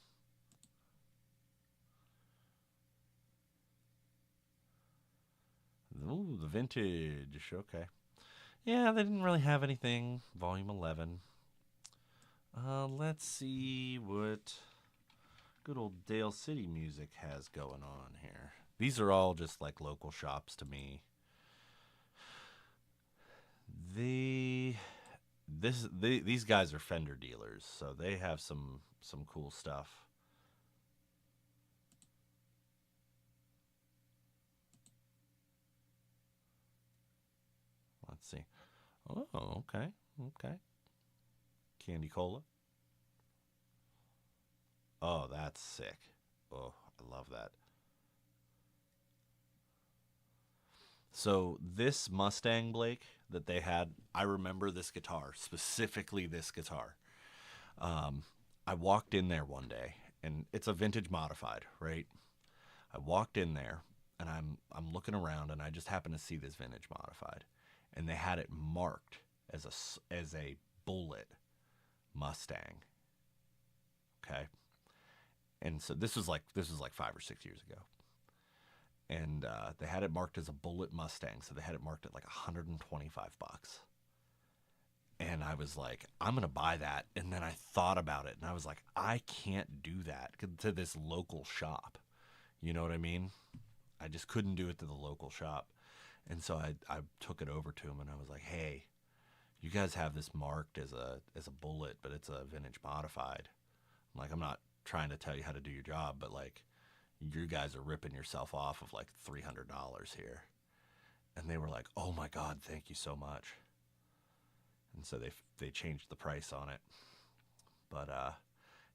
Ooh, the vintage. Okay. Yeah, they didn't really have anything. Volume 11. Let's see what good old Dale City Music has going on here. These are all just like local shops to me. These guys are Fender dealers, so they have some cool stuff. Let's see. Oh, okay. Okay. Candy Cola. Oh, that's sick. Oh, I love that. So this Mustang, Blake, that they had, I remember this guitar, specifically this guitar. Um, I walked in there one day, and it's a vintage modified, right? I walked in there, and I'm looking around, and I just happened to see this vintage modified, and they had it marked as a bullet Mustang. Okay, and so this was like 5 or 6 years ago, and they had it marked as a bullet Mustang, so they had it marked at like $125. And I was like, I'm gonna buy that. And then I thought about it, and I was like, I can't do that to this local shop. You know what I mean? I just couldn't do it to the local shop. And so I took it over to him, and I was like, hey, you guys have this marked as a bullet, but it's a vintage modified. I'm like, I'm not trying to tell you how to do your job, but like, you guys are ripping yourself off of like $300 here. And they were like, oh my God, thank you so much. And so they changed the price on it. But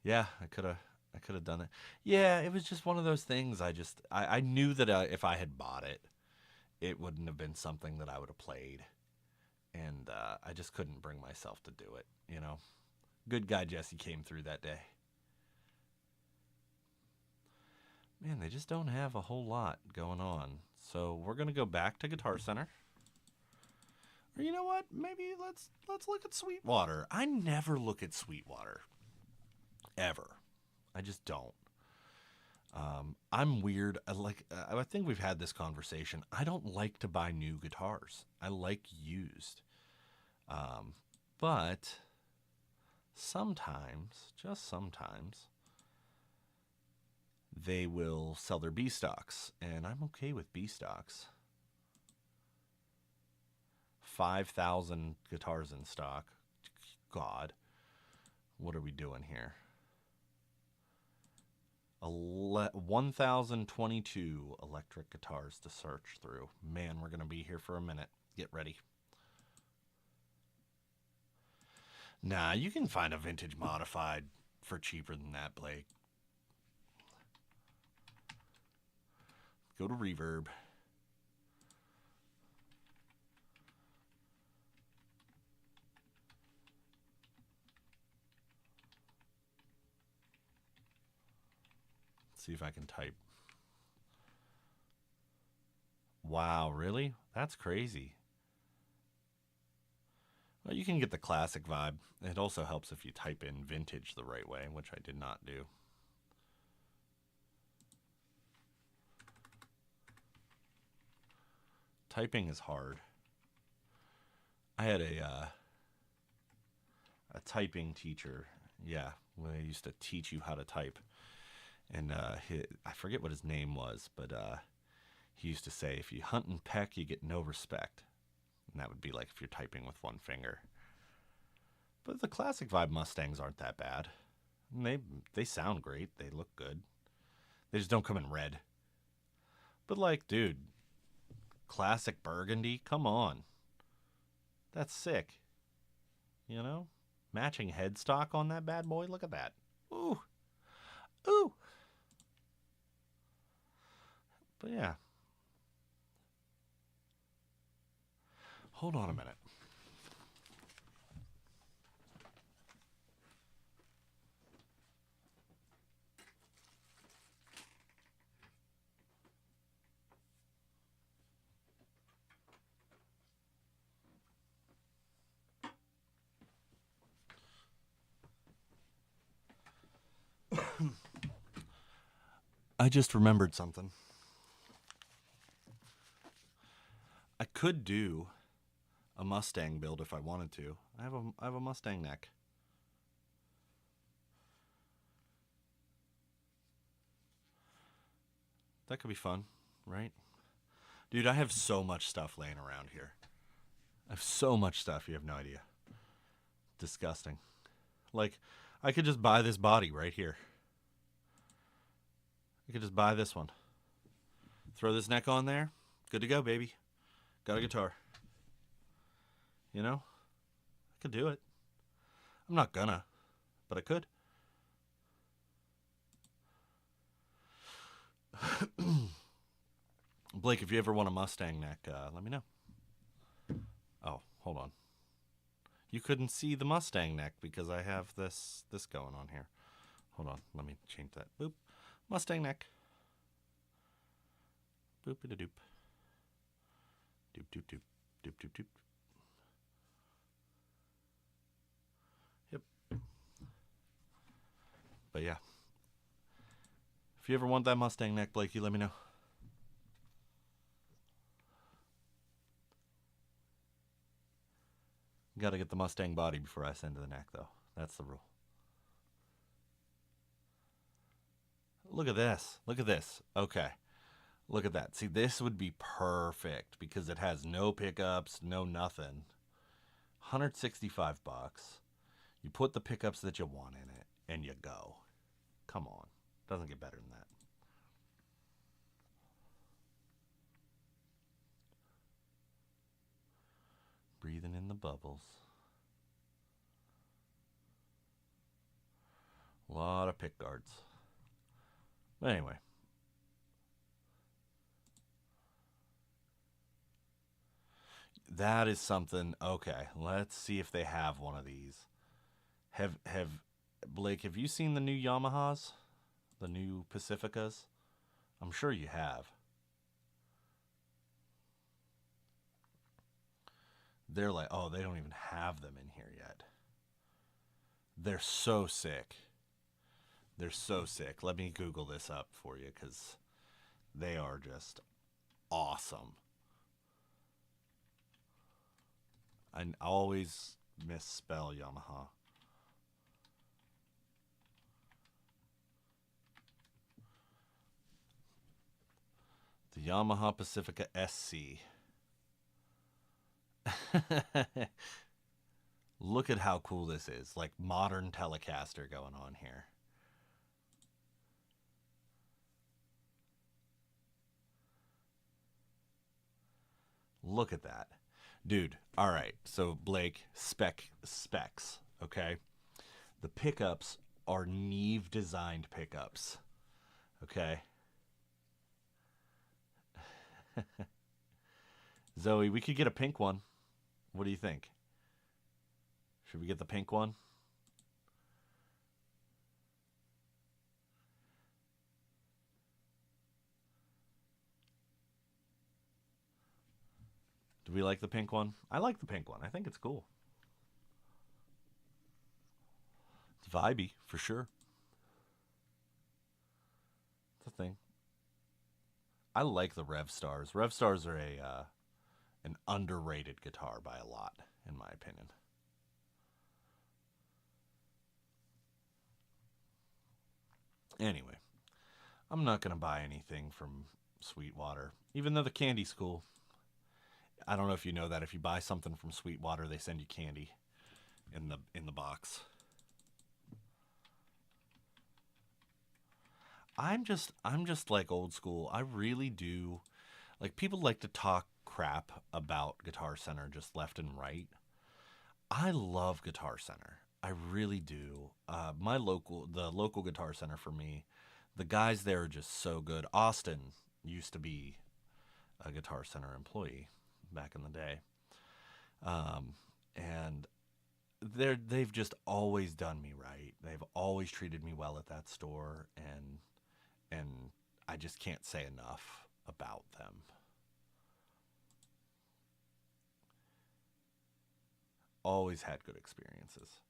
yeah, I could have done it. Yeah, it was just one of those things. I knew that if I had bought it, it wouldn't have been something that I would have played, and I just couldn't bring myself to do it. You know, good guy Jesse came through that day. Man, they just don't have a whole lot going on. So we're gonna go back to Guitar Center. Or you know what? Maybe let's look at Sweetwater. I never look at Sweetwater. Ever. I just don't. I'm weird. I think we've had this conversation. I don't like to buy new guitars. I like used. But sometimes, just sometimes, they will sell their B stocks, and I'm okay with B stocks. 5,000 guitars in stock. God, what are we doing here? 1,022 electric guitars to search through. Man, we're going to be here for a minute. Get ready. Nah, you can find a vintage modified for cheaper than that, Blake. Go to Reverb. See if I can type. Wow, really? That's crazy. Well, you can get the classic vibe. It also helps if you type in vintage the right way, which I did not do. Typing is hard. I had a typing teacher. Yeah, when they used to teach you how to type. And I forget what his name was, but he used to say, if you hunt and peck, you get no respect. And that would be like if you're typing with one finger. But the classic vibe Mustangs aren't that bad. And they sound great. They look good. They just don't come in red. But like, dude, classic burgundy, come on. That's sick. You know? Matching headstock on that bad boy. Look at that. Ooh. Ooh. But yeah. Hold on a minute. I just remembered something. I could do a Mustang build if I wanted to. I have a Mustang neck. That could be fun, right? Dude, I have so much stuff laying around here. I have so much stuff, you have no idea. Disgusting. Like, I could just buy this body right here. I could just buy this one. Throw this neck on there. Good to go, baby. Got a guitar. You know? I could do it. I'm not gonna, but I could. Blake, if you ever want a Mustang neck, let me know. Oh, hold on. You couldn't see the Mustang neck because I have this going on here. Hold on, let me change that. Boop. Mustang neck. Boop-a-da-doop. Doop-doop-doop. Doop-doop-doop. Yep. But yeah. If you ever want that Mustang neck, Blakey, let me know. Got to get the Mustang body before I send to the neck, though. That's the rule. Look at this. Look at this. Okay. Look at that. See, this would be perfect because it has no pickups, no nothing. 165 bucks. You put the pickups that you want in it, and you go. Come on. Doesn't get better than that. Breathing in the bubbles. A lot of pick guards. But anyway. That is something. Okay, let's see if they have one of these. Have Blake, have you seen the new Yamahas? The new Pacificas? I'm sure you have. They're like, oh, they don't even have them in here yet. They're so sick. They're so sick. Let me Google this up for you because they are just awesome. I always misspell Yamaha. The Yamaha Pacifica SC. Look at how cool this is. Like modern Telecaster going on here. Look at that. Dude, all right. So Blake, specs, okay? The pickups are Neve designed pickups. Okay? Zoe, we could get a pink one. What do you think? Should we get the pink one? Do we like the pink one? I like the pink one. I think it's cool. It's vibey, for sure. It's a thing. I like the Rev Stars. Rev Stars are an underrated guitar by a lot, in my opinion. Anyway, I'm not gonna buy anything from Sweetwater, even though the candy's cool. I don't know if you know that if you buy something from Sweetwater, they send you candy in the box. I'm just like old school. I really do like people like to talk crap about Guitar Center just left and right. I love Guitar Center. I really do. The local Guitar Center for me, the guys there are just so good. Austin used to be a Guitar Center employee back in the day, and they've just always done me right. They've always treated me well at that store, and I just can't say enough about them. Always had good experiences.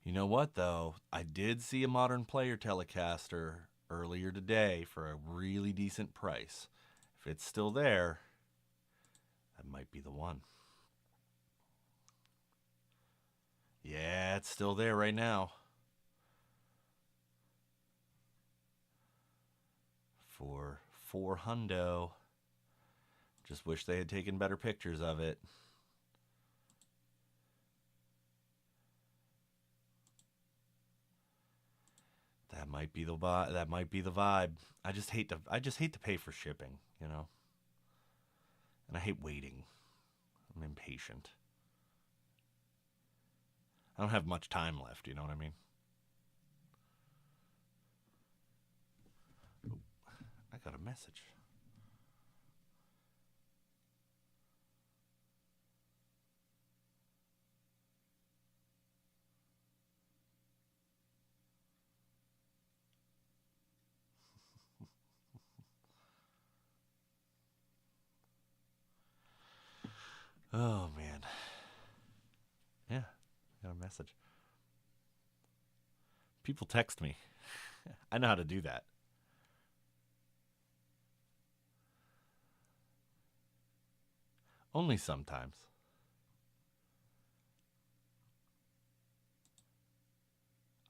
You know what though? I did see a modern player Telecaster earlier today for a really decent price. If it's still there, that might be the one. Yeah, it's still there right now. For 4 hundo. Just wish they had taken better pictures of it. That might be the vibe. I just hate to pay for shipping, you know? And I hate waiting. I'm impatient. I don't have much time left, you know what I mean? Ooh, I got a message. Oh man. Yeah, I got a message. People text me. I know how to do that. Only sometimes.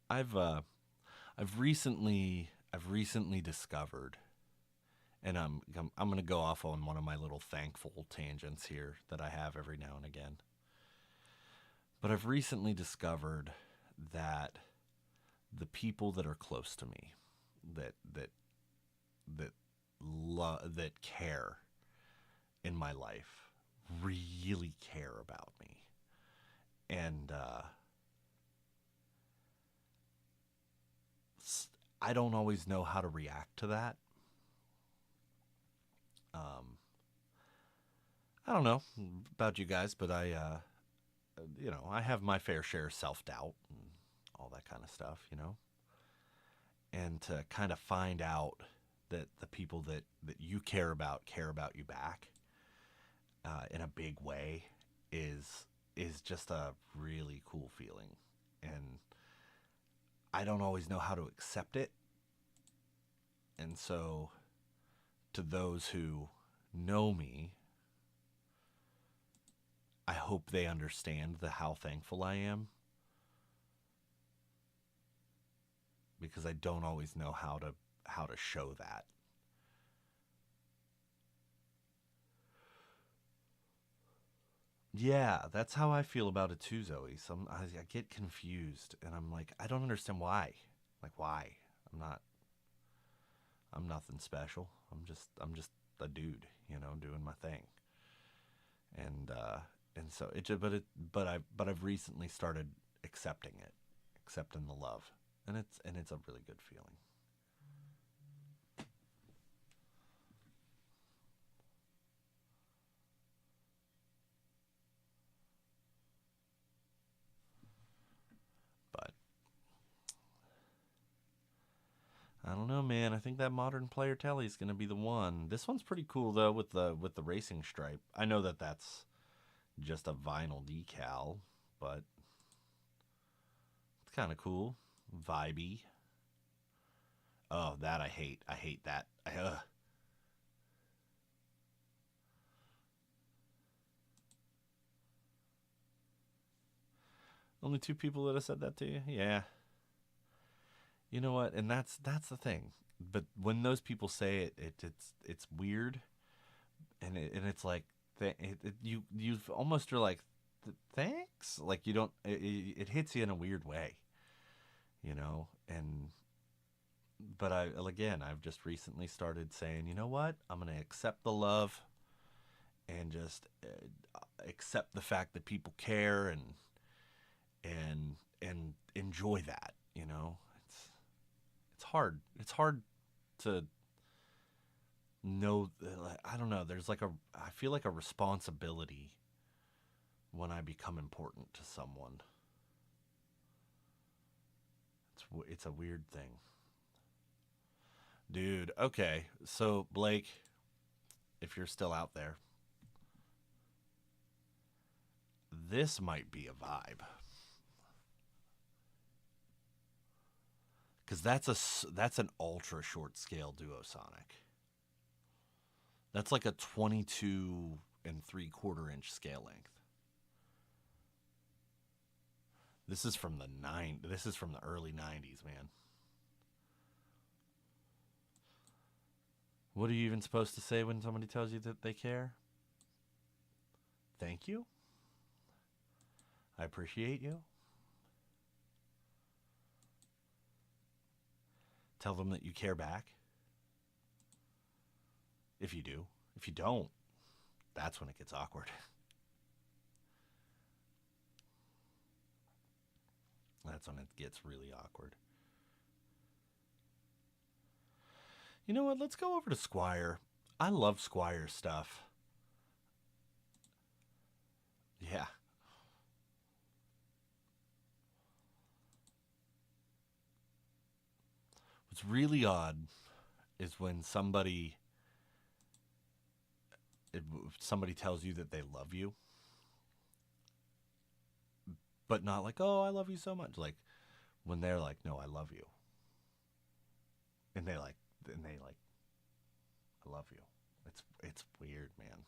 I've uh I've recently discovered, and I'm going to go off on one of my little thankful tangents here that I have every now and again. But I've recently discovered that the people that are close to me, that that that care in my life, really care about me, and I don't always know how to react to that. Um, I don't know about you guys, but I have my fair share of self doubt and all that kind of stuff, and to kind of find out that the people that you care about you back in a big way is just a really cool feeling, and I don't always know how to accept it, and so to those who know me, I hope they understand how thankful I am, because I don't always know how to show that. Yeah, that's how I feel about it too, Zoe. I get confused, and I'm like, I don't understand why. Like, why? I'm not. I'm nothing special. I'm just a dude, doing my thing. And so I've recently started accepting it, accepting the love, and it's a really good feeling. But I don't know, man. I think that modern player telly is going to be the one. This one's pretty cool though, with the racing stripe. I know that that's just a vinyl decal, but it's kind of cool, vibey. Oh, that I hate. I hate that. Only two people that have said that to you. Yeah, you know what? And that's the thing. But when those people say it, it's weird, and it's like you almost are like, thanks. Like you don't. It hits you in a weird way, and but I've just recently started saying, you know what? I'm gonna accept the love and just accept the fact that people care, and enjoy that. It's hard. It's hard to know. I don't know. There's like I feel like a responsibility when I become important to someone. It's a weird thing, dude. Okay, so Blake, if you're still out there, this might be a vibe, because that's an ultra short scale duosonic. That's like a 22 and 3/4 inch scale length. This is from the early '90s, man. What are you even supposed to say when somebody tells you that they care? Thank you. I appreciate you. Tell them that you care back. If you do. If you don't, that's when it gets awkward. That's when it gets really awkward. You know what? Let's go over to Squire. I love Squire stuff. Yeah. What's really odd is when if somebody tells you that they love you, but not like, "Oh, I love you so much." Like when they're like, "No, I love you." And they like, "I love you." It's weird, man.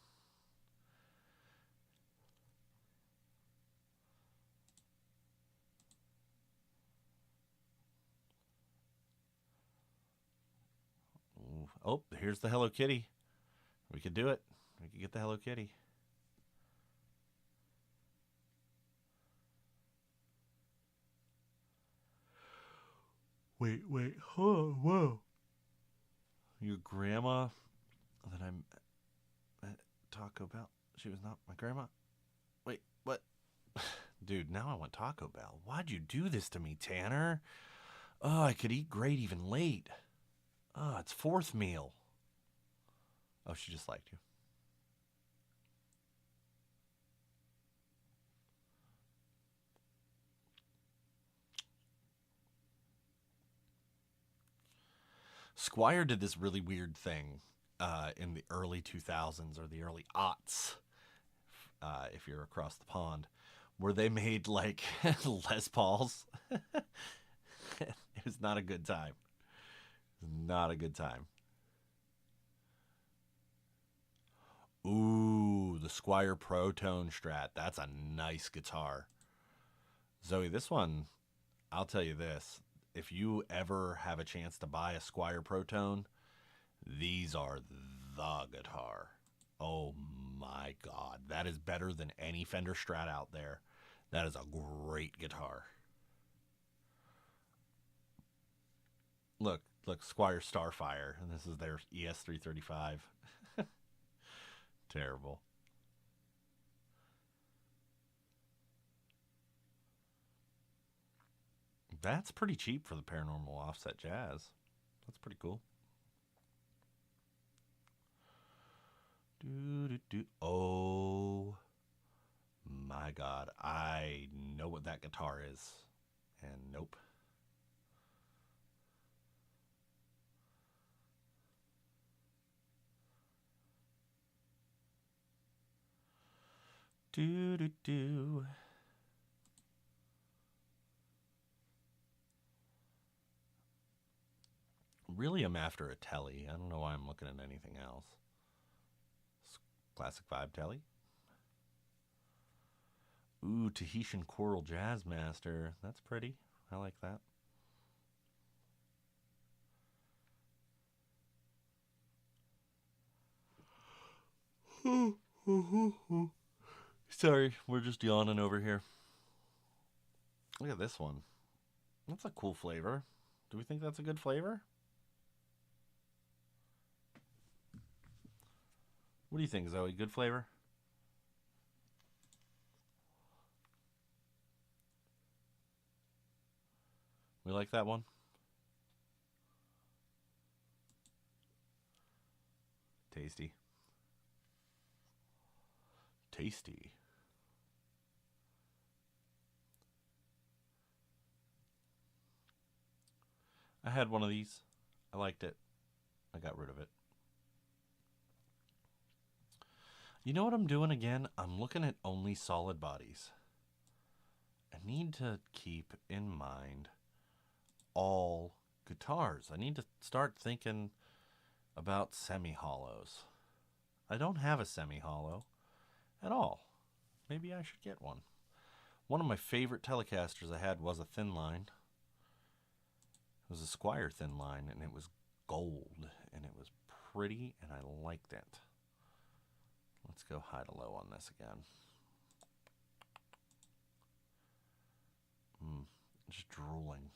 Ooh. Oh, here's the Hello Kitty. We could do it. We could get the Hello Kitty. Wait. Oh, whoa. Your grandma that I'm at Taco Bell. She was not my grandma. Wait, what? Dude, now I want Taco Bell. Why'd you do this to me, Tanner? Oh, I could eat great even late. Oh, it's fourth meal. Oh, she just liked you. Squire did this really weird thing in the early 2000s or the early aughts, if you're across the pond, where they made like Les Pauls. It was not a good time. Not a good time. Ooh, the Squire Protone Strat. That's a nice guitar. Zoe, this one, I'll tell you this. If you ever have a chance to buy a Squire Protone, these are the guitar. Oh my God. That is better than any Fender Strat out there. That is a great guitar. Look, Squire Starfire, and this is their ES335. Terrible. That's pretty cheap for the Paranormal Offset Jazz. That's pretty cool. Oh my God. I know what that guitar is. And nope. Do do do. Really, I'm after a telly. I don't know why I'm looking at anything else. Classic Vibe telly. Ooh, Tahitian Choral Jazz Master. That's pretty. I like that. Sorry, we're just yawning over here. Look at this one. That's a cool flavor. Do we think that's a good flavor? What do you think, Zoe? Good flavor? We like that one? Tasty. Tasty. I had one of these. I liked it. I got rid of it. You know what I'm doing again? I'm looking at only solid bodies. I need to keep in mind all guitars. I need to start thinking about semi hollows. I don't have a semi hollow at all. Maybe I should get one. One of my favorite Telecasters I had was a thin line. It was a Squire thin line, and it was gold, and it was pretty, and I liked it. Let's go high to low on this again. Just drooling.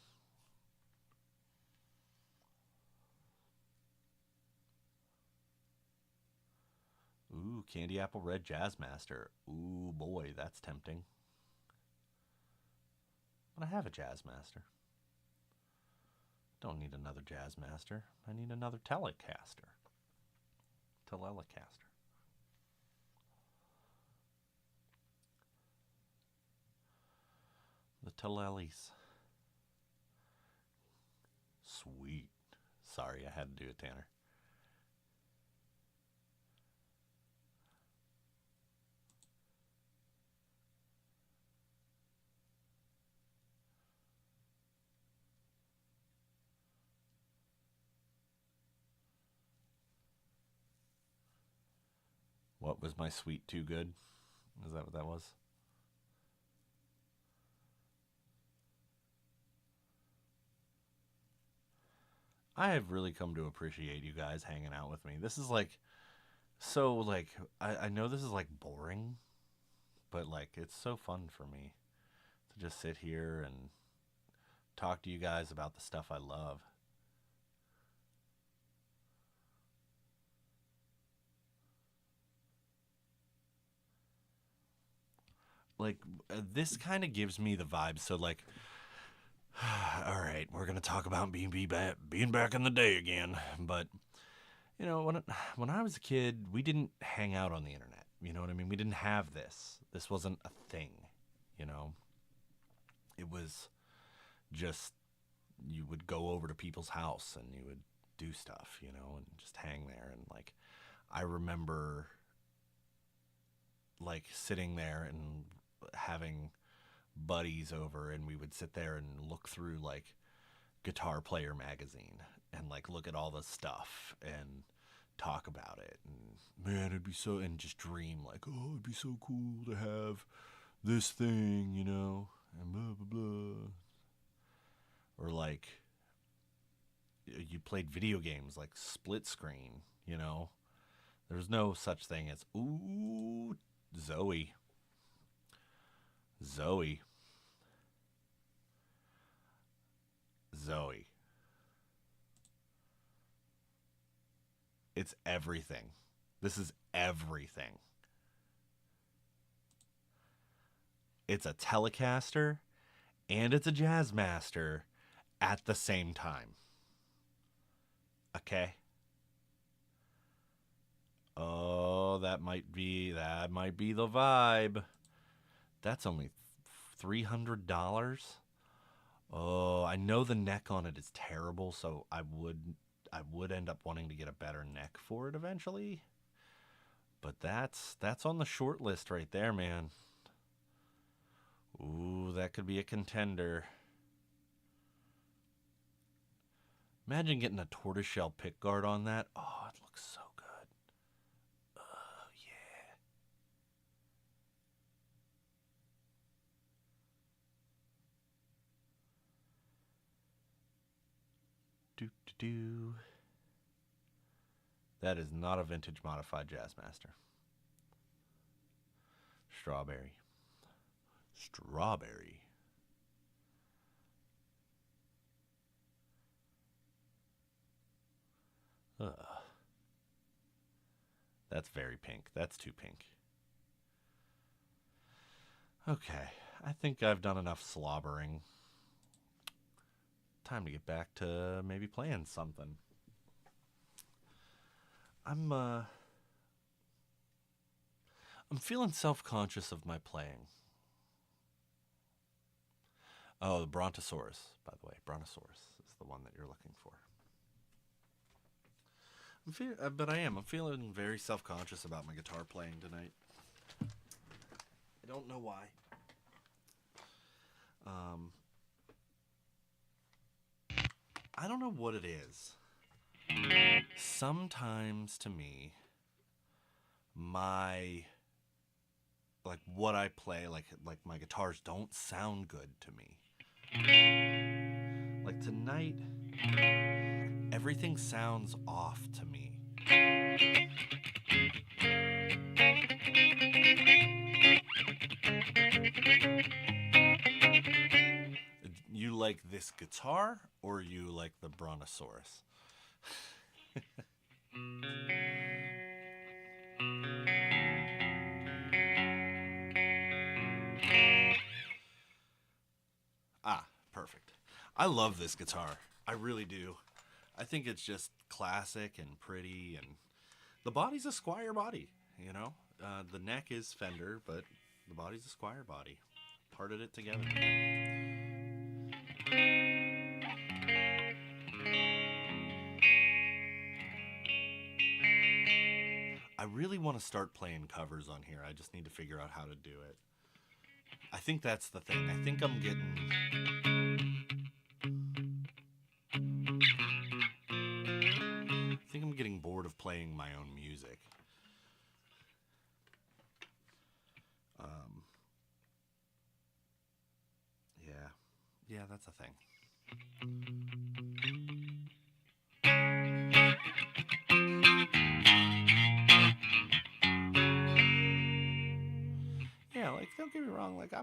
Ooh, Candy Apple Red Jazz Master. Ooh, boy, that's tempting. But I have a Jazz Master. Don't need another Jazz Master. I need another Telecaster. Telecaster. The Telelis. Sweet. Sorry, I had to do it, Tanner. What was my sweet too good? Is that what that was? I have really come to appreciate you guys hanging out with me. This is like so like I know this is like boring, but like it's so fun for me to just sit here and talk to you guys about the stuff I love. Like this kind of gives me the vibe. So like, all right, we're gonna talk about being back in the day again. But you know, when I was a kid, we didn't hang out on the internet. You know what I mean? We didn't have this. This wasn't a thing. You know, it was just you would go over to people's house and you would do stuff. You know, and just hang there. And like, I remember like sitting there and having buddies over and we would sit there and look through like Guitar Player magazine and like look at all the stuff and talk about it. And man, it'd be so, and just dream like, oh, it'd be so cool to have this thing, you know, and blah, blah, blah. Or like, you played video games like split screen, you know. There's no such thing as, ooh, Zoe. Zoe. Zoe. It's everything. This is everything. It's a Telecaster and it's a Jazzmaster at the same time. Okay? Oh, that might be the vibe. That's only $300. Oh, I know the neck on it is terrible, so I would end up wanting to get a better neck for it eventually. But that's on the short list right there, man. Ooh, that could be a contender. Imagine getting a tortoiseshell pickguard on that. Oh, it looks so good. Oh, yeah. Do do do. That is not a vintage modified Jazzmaster. Strawberry. Strawberry. Ugh. That's very pink. That's too pink. Okay, I think I've done enough slobbering. Time to get back to maybe playing something. I'm feeling self-conscious of my playing. Oh, the Brontosaurus, by the way. Brontosaurus is the one that you're looking for. But I'm feeling very self-conscious about my guitar playing tonight. I don't know why. I don't know what it is. Sometimes to me, what I play, like my guitars don't sound good to me. Like tonight, everything sounds off to me. You like this guitar or you like the Brontosaurus? Ah, perfect. I love this guitar. I really do. I think it's just classic and pretty, and the body's a Squier body, you know? The neck is Fender, but the body's a Squier body. Parted it together. I really want to start playing covers on here. I just need to figure out how to do it. I think that's the thing. I think I'm getting bored of playing my own music. Yeah, that's a thing. Yeah, like don't get me wrong, like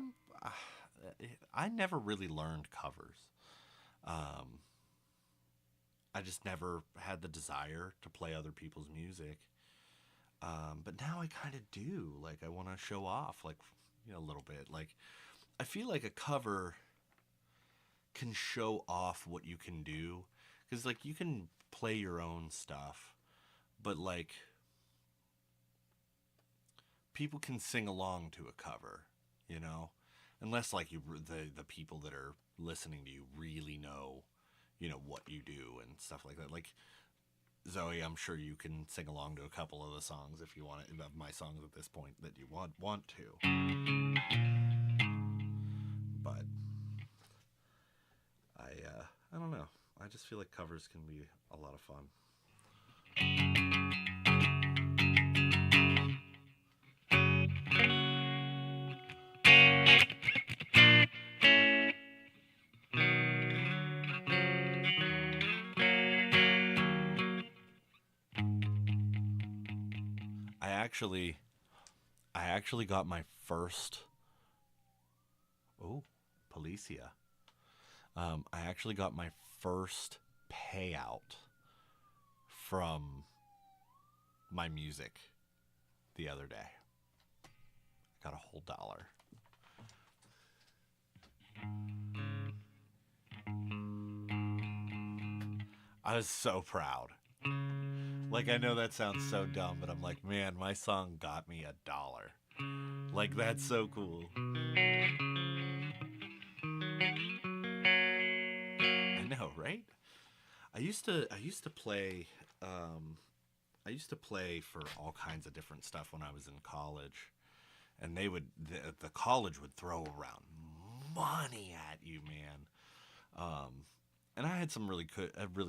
I never really learned covers. I just never had the desire to play other people's music. But now I kind of do. Like I want to show off, like a little bit. Like I feel like a cover can show off what you can do, because like you can play your own stuff, but like people can sing along to a cover, you know, unless like the people that are listening to you really know, what you do and stuff like that. Like Zoe, I'm sure you can sing along to a couple of the songs if you want it, of my songs at this point that you want to. But I don't know. I just feel like covers can be a lot of fun. I actually I actually got my first. Oh, Policia. I actually got my first payout from my music the other day. I got a whole dollar. I was so proud. Like, I know that sounds so dumb, but I'm like, man, my song got me $1. Like, that's so cool. I know, right? I used to play for all kinds of different stuff when I was in college, and the college would throw around money at you, man. And I had some really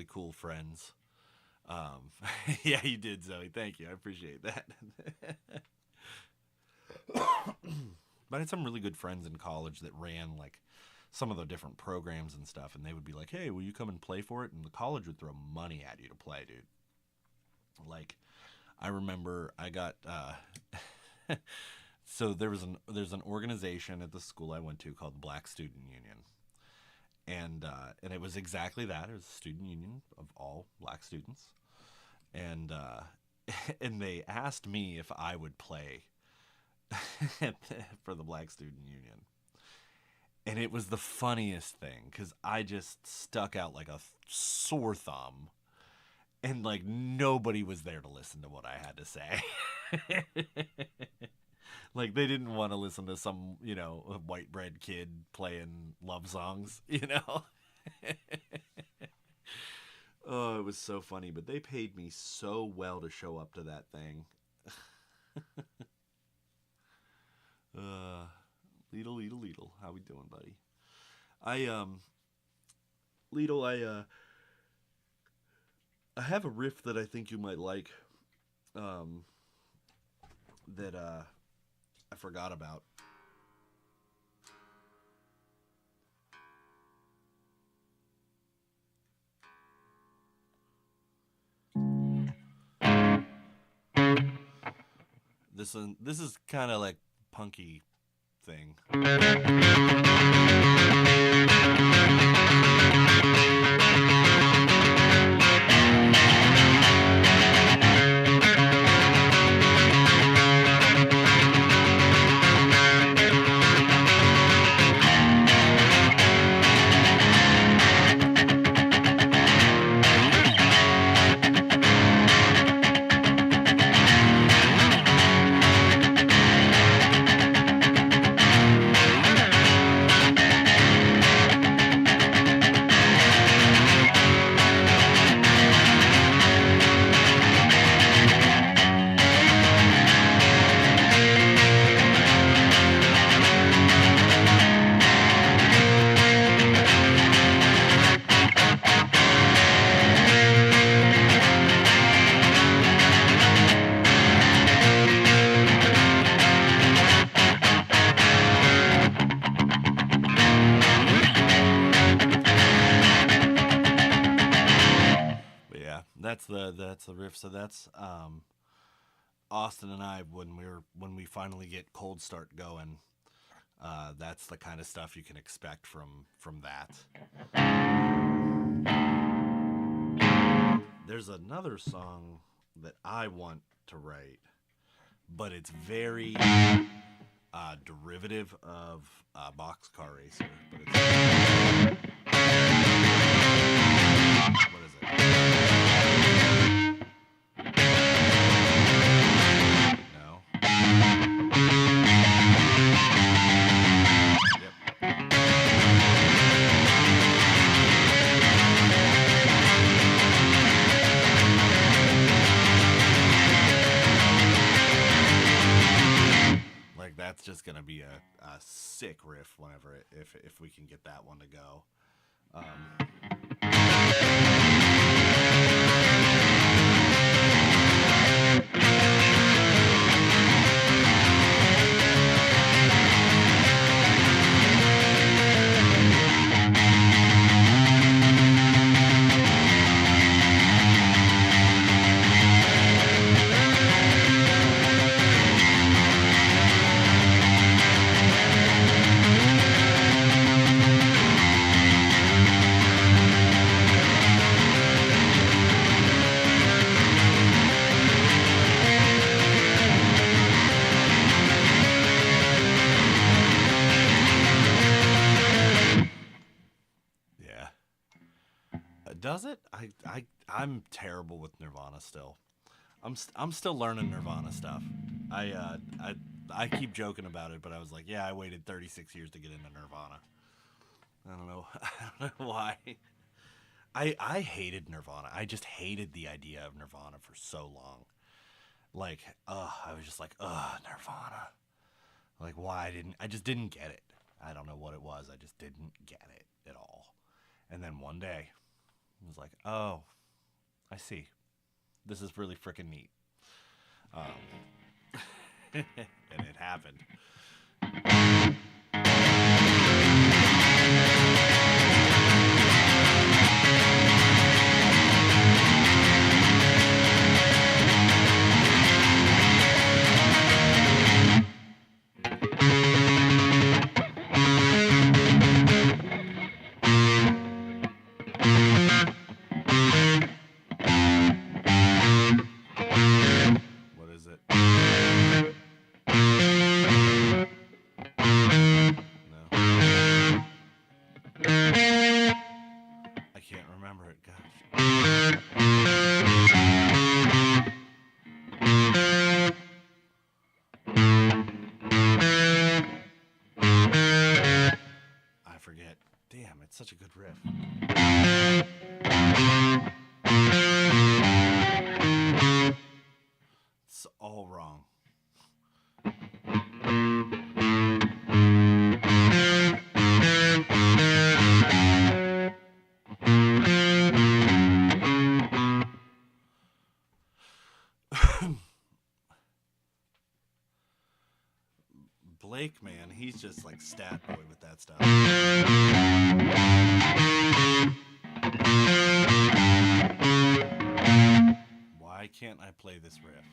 cool friends. Yeah, you did, Zoe. Thank you. I appreciate that. But I had some really good friends in college that ran like some of the different programs and stuff, and they would be like, "Hey, will you come and play for it?" And the college would throw money at you to play, dude. Like, I remember I got so there's an organization at the school I went to called the Black Student Union, and it was exactly that. It was a student union of all black students, and and they asked me if I would play for the Black Student Union. And it was the funniest thing because I just stuck out like a sore thumb, and like nobody was there to listen to what I had to say. Like, they didn't want to listen to some, white bread kid playing love songs, Oh, it was so funny, but they paid me so well to show up to that thing. Leedle, how we doing, buddy? Leedle, I have a riff that I think you might like, that, I forgot about. This is kind of like punky thing. That's the riff. So that's Austin and I when we finally get Cold Start going. That's the kind of stuff you can expect from that. There's another song that I want to write, but it's very derivative of Boxcar Racer. But it's, what is it? No. Yep. Like, that's just gonna be a sick riff whenever if we can get that one to go. Does it? I'm terrible with Nirvana still. I'm still learning Nirvana stuff. I keep joking about it, but I was like, yeah, I waited 36 years to get into Nirvana. I don't know. I don't know why. I hated Nirvana. I just hated the idea of Nirvana for so long. Like, I was just like, Nirvana. Like, why I just didn't get it. I don't know what it was. I just didn't get it at all. And then one day, I was like, oh, I see. This is really freaking neat. And it happened. What is it? No. I can't remember it, gosh. I forget. Damn, it's such a good riff. It's all wrong. Blake, man, he's just like stat boy with that stuff. Why can't I play this riff?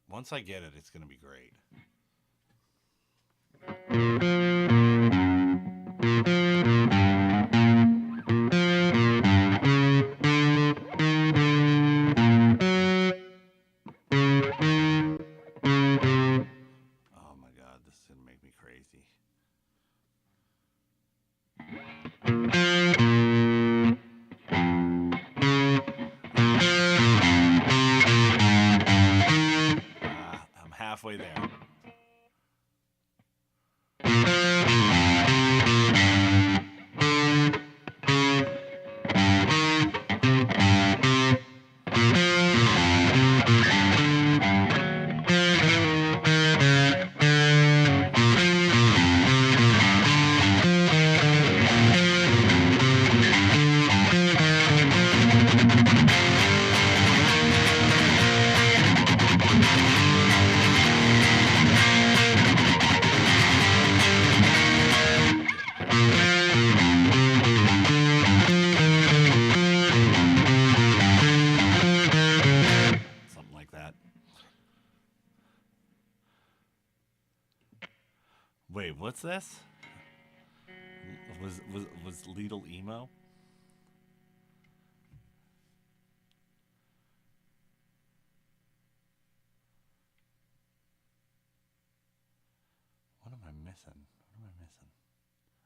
Once I get it, it's gonna be great. Oh my god, this is gonna make me crazy. I'm halfway there. Something like that. Wait, what's this? Was Lidl emo? What am I missing? What am I missing?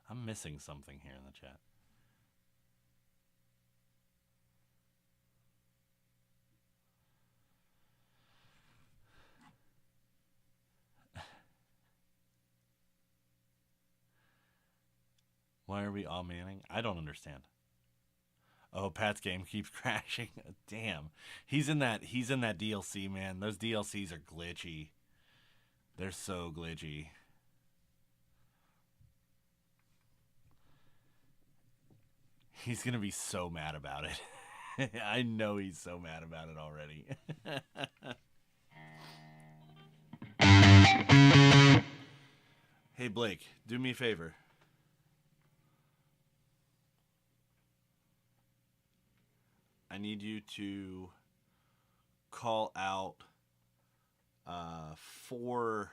I'm missing something here in the chat. Why are we all manning? I don't understand. Oh, Pat's game keeps crashing. Damn. He's in that DLC, man. Those DLCs are glitchy. They're so glitchy. He's going to be so mad about it. I know he's so mad about it already. Hey, Blake, do me a favor. I need you to call out four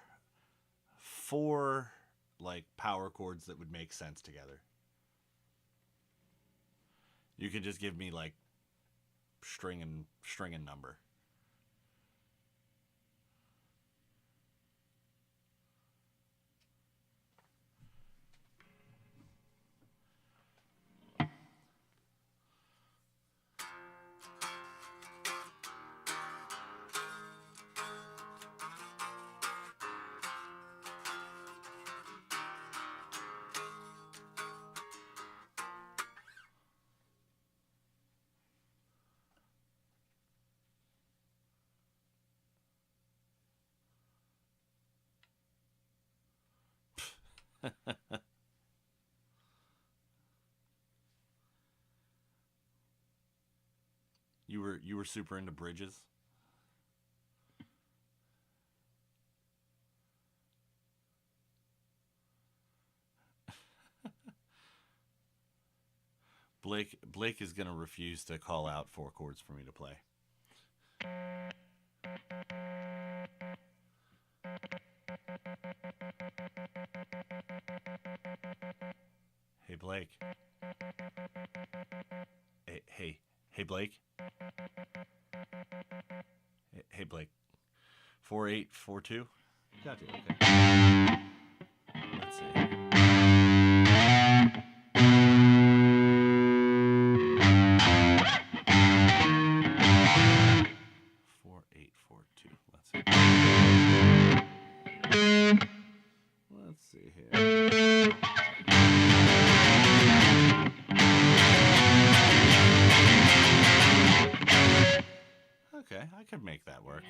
like power chords that would make sense together. You could just give me like string and number. You were super into bridges. Blake is gonna refuse to call out four chords for me to play. Hey Blake. Hey Blake. Hey Blake. 4842. Got you. Okay. Let's see. 4842. Let's see. Let's see here. Okay, I could make that work.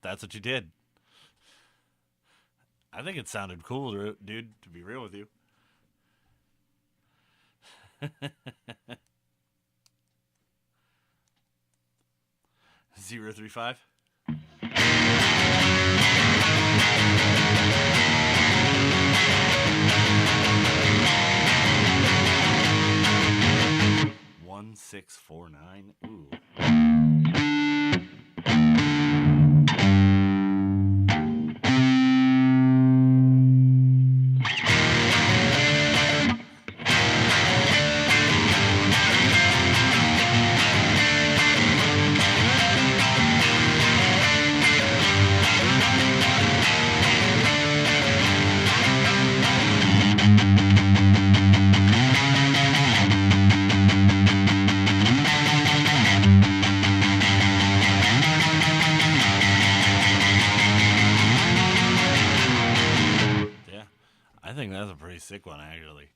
That's what you did. I think it sounded cool, dude, to be real with you. 035. One 649. Ooh. I think that's a pretty sick one, actually.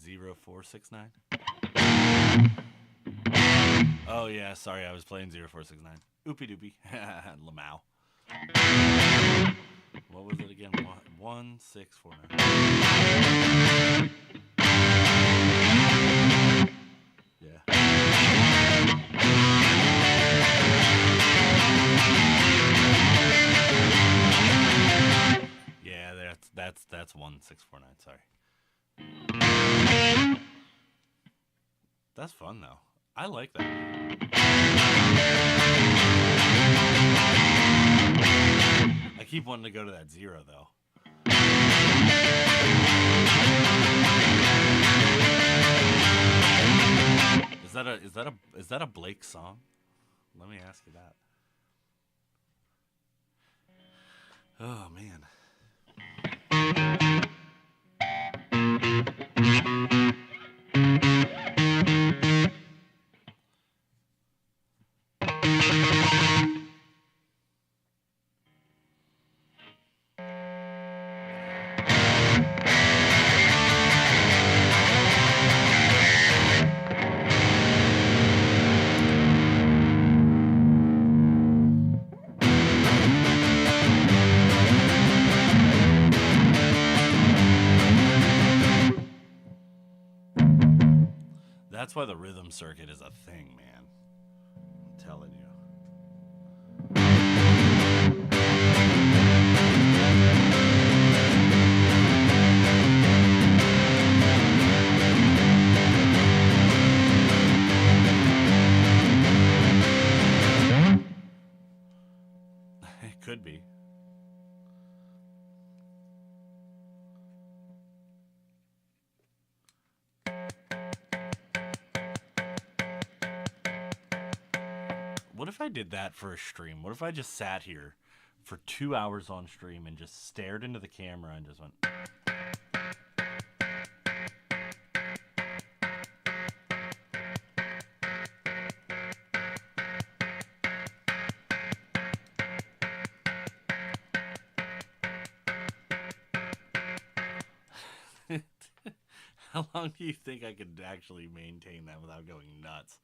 0469. Oh, yeah, sorry, I was playing 0469. Oopie doopie. Lamau. What was it again? 1649. Yeah. Yeah, that's 1649. Sorry. That's fun though. I like that. I keep wanting to go to that 0 though. Is that a Blake song? Let me ask you that. Oh man. That's why the rhythm circuit is a thing, man. I'm telling you. It could be. What if I did that for a stream? What if I just sat here for 2 hours on stream and just stared into the camera and just went. How long do you think I could actually maintain that without going nuts?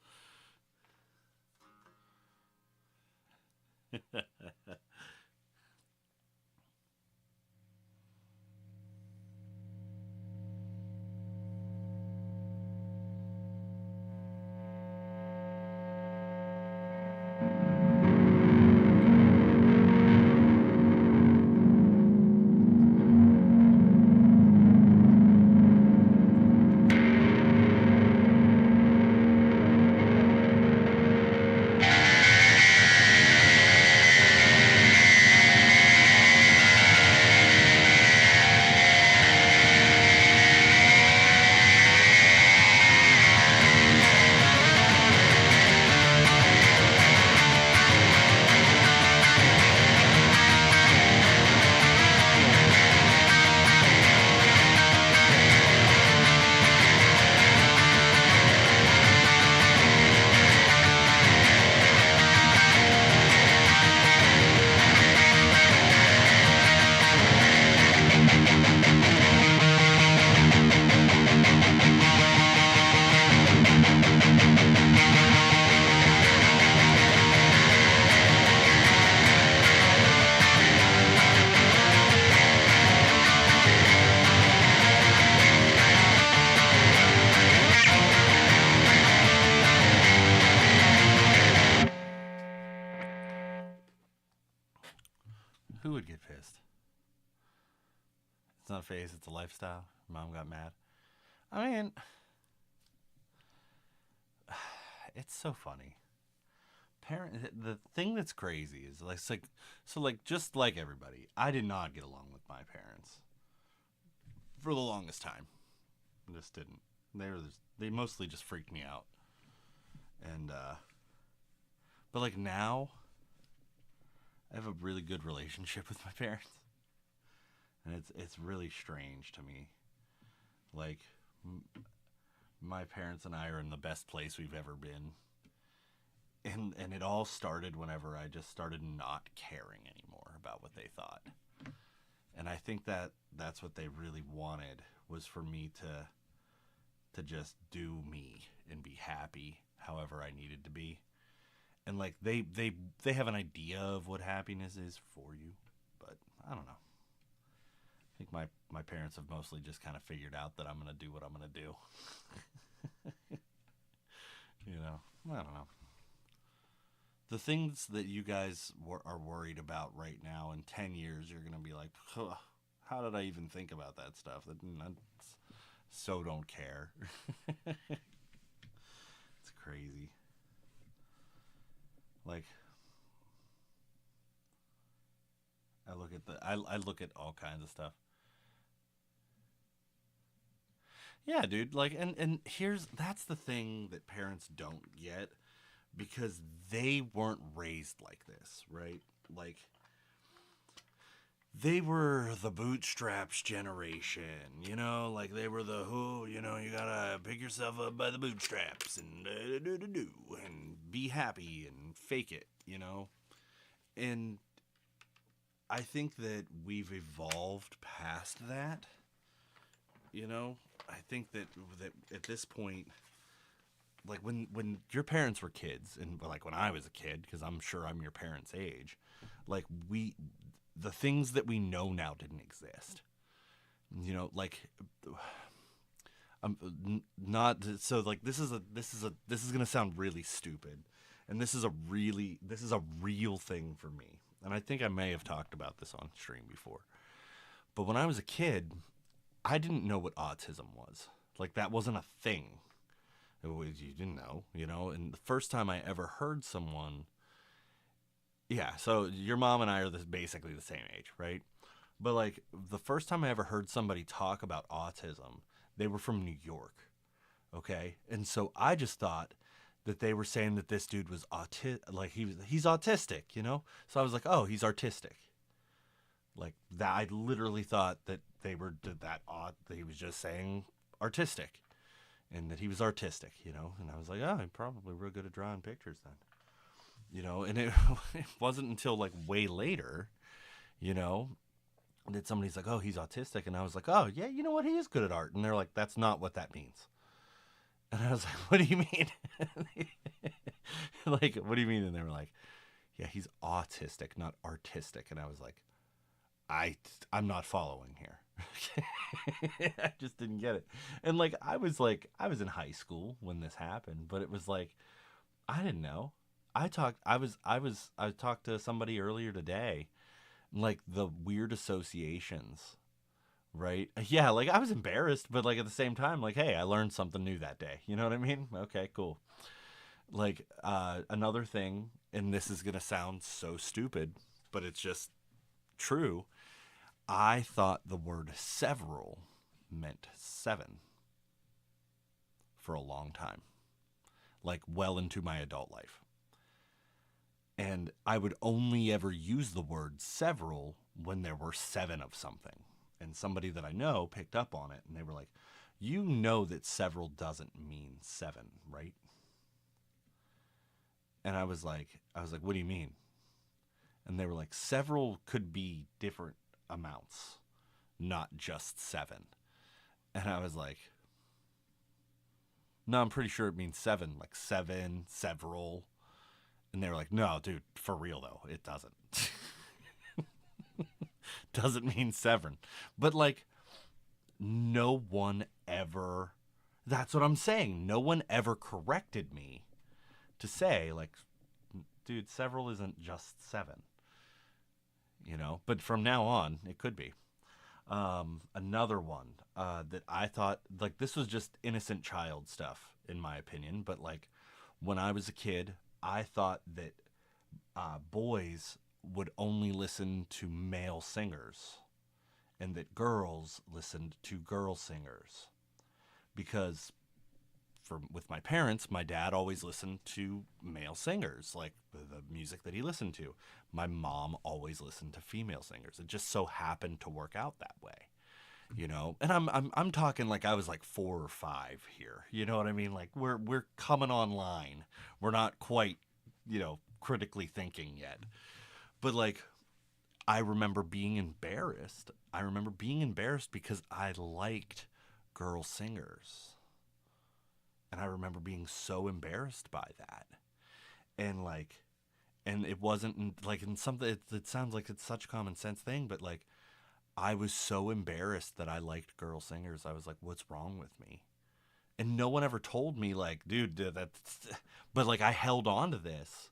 Who would get pissed? It's not a phase, it's a lifestyle. Mom got mad. I mean, it's so funny. The thing that's crazy is like just like everybody, I did not get along with my parents for the longest time. Just didn't. They mostly just freaked me out. And but like now I have a really good relationship with my parents. And it's really strange to me. Like my parents and I are in the best place we've ever been. And it all started whenever I just started not caring anymore about what they thought. And I think that's what they really wanted, was for me to just do me and be happy however I needed to be. And like they have an idea of what happiness is for you, but I don't know. I think my parents have mostly just kind of figured out that I'm going to do what I'm going to do. I don't know. The things that you guys are worried about right now, in 10 years, you're going to be like, how did I even think about that stuff? So don't care. It's crazy. Like, I look at all kinds of stuff. Yeah, dude. Like, and that's the thing that parents don't get, because they weren't raised like this, right? Like, they were the bootstraps generation, like they were you gotta pick yourself up by the bootstraps and and be happy and fake it. And I think that we've evolved past that. I think that at this point, like when your parents were kids, and like when I was a kid, because I'm sure I'm your parents' age, like the things that we know now didn't exist. Like not so like this is gonna sound really stupid, and this is a real thing for me, and I think I may have talked about this on stream before. But when I was a kid, I didn't know what autism was. Like, that wasn't a thing. You didn't know, and the first time I ever heard someone, yeah, so your mom and I are basically the same age, right? But like the first time I ever heard somebody talk about autism, they were from New York, okay? And so I just thought that they were saying that this dude was he's autistic, So I was like, oh, he's artistic, Like that, I literally thought that they were that odd. That he was just saying artistic, and that he was artistic, you know. And I was like, oh, I'm probably real good at drawing pictures then, you know. And it, it wasn't until like way later, you know, that somebody's like, oh, he's autistic, and I was like, oh yeah, you know what, he is good at art. And they're like, that's not what that means. And I was like, what do you mean? Like, what do you mean? And they were like, yeah, he's autistic, not artistic. And I was like, I'm not following here. I just didn't get it. And I was in high school when this happened, but it was like I didn't know. I talked to somebody earlier today, like the weird associations, right? Yeah, like I was embarrassed, but like at the same time, like, hey, I learned something new that day. You know what I mean? Okay, cool. Like another thing, and this is gonna sound so stupid, but it's just true. I thought the word several meant seven for a long time, like well into my adult life. And I would only ever use the word several when there were seven of something. And somebody that I know picked up on it and they were like, you know that several doesn't mean seven, right? And I was like, what do you mean? And they were like, several could be different amounts, not just seven. And I was like, no, I'm pretty sure it means seven, like seven, several. And they were like, no, dude, for real though, it doesn't. Doesn't mean seven. But like, no one ever, that's what I'm saying. No one ever corrected me to say, like, dude, several isn't just seven, you know? But from now on, it could be. Another one that I thought, like, this was just innocent child stuff, in my opinion. But, like, when I was a kid, I thought that boys would only listen to male singers and that girls listened to girl singers. Because with my parents, my dad always listened to male singers, like the music that he listened to. My mom always listened to female singers. It just so happened to work out that way, you know. And I'm talking like I was like 4 or 5 here. You know what I mean? Like we're coming online. We're not quite, you know, critically thinking yet. But like I remember being embarrassed. I remember being embarrassed because I liked girl singers. And I remember being so embarrassed by that. And like, and it wasn't like in something, it sounds like it's such a common sense thing, but like, I was so embarrassed that I liked girl singers. I was like, what's wrong with me? And no one ever told me, like, dude, that's, but like, I held on to this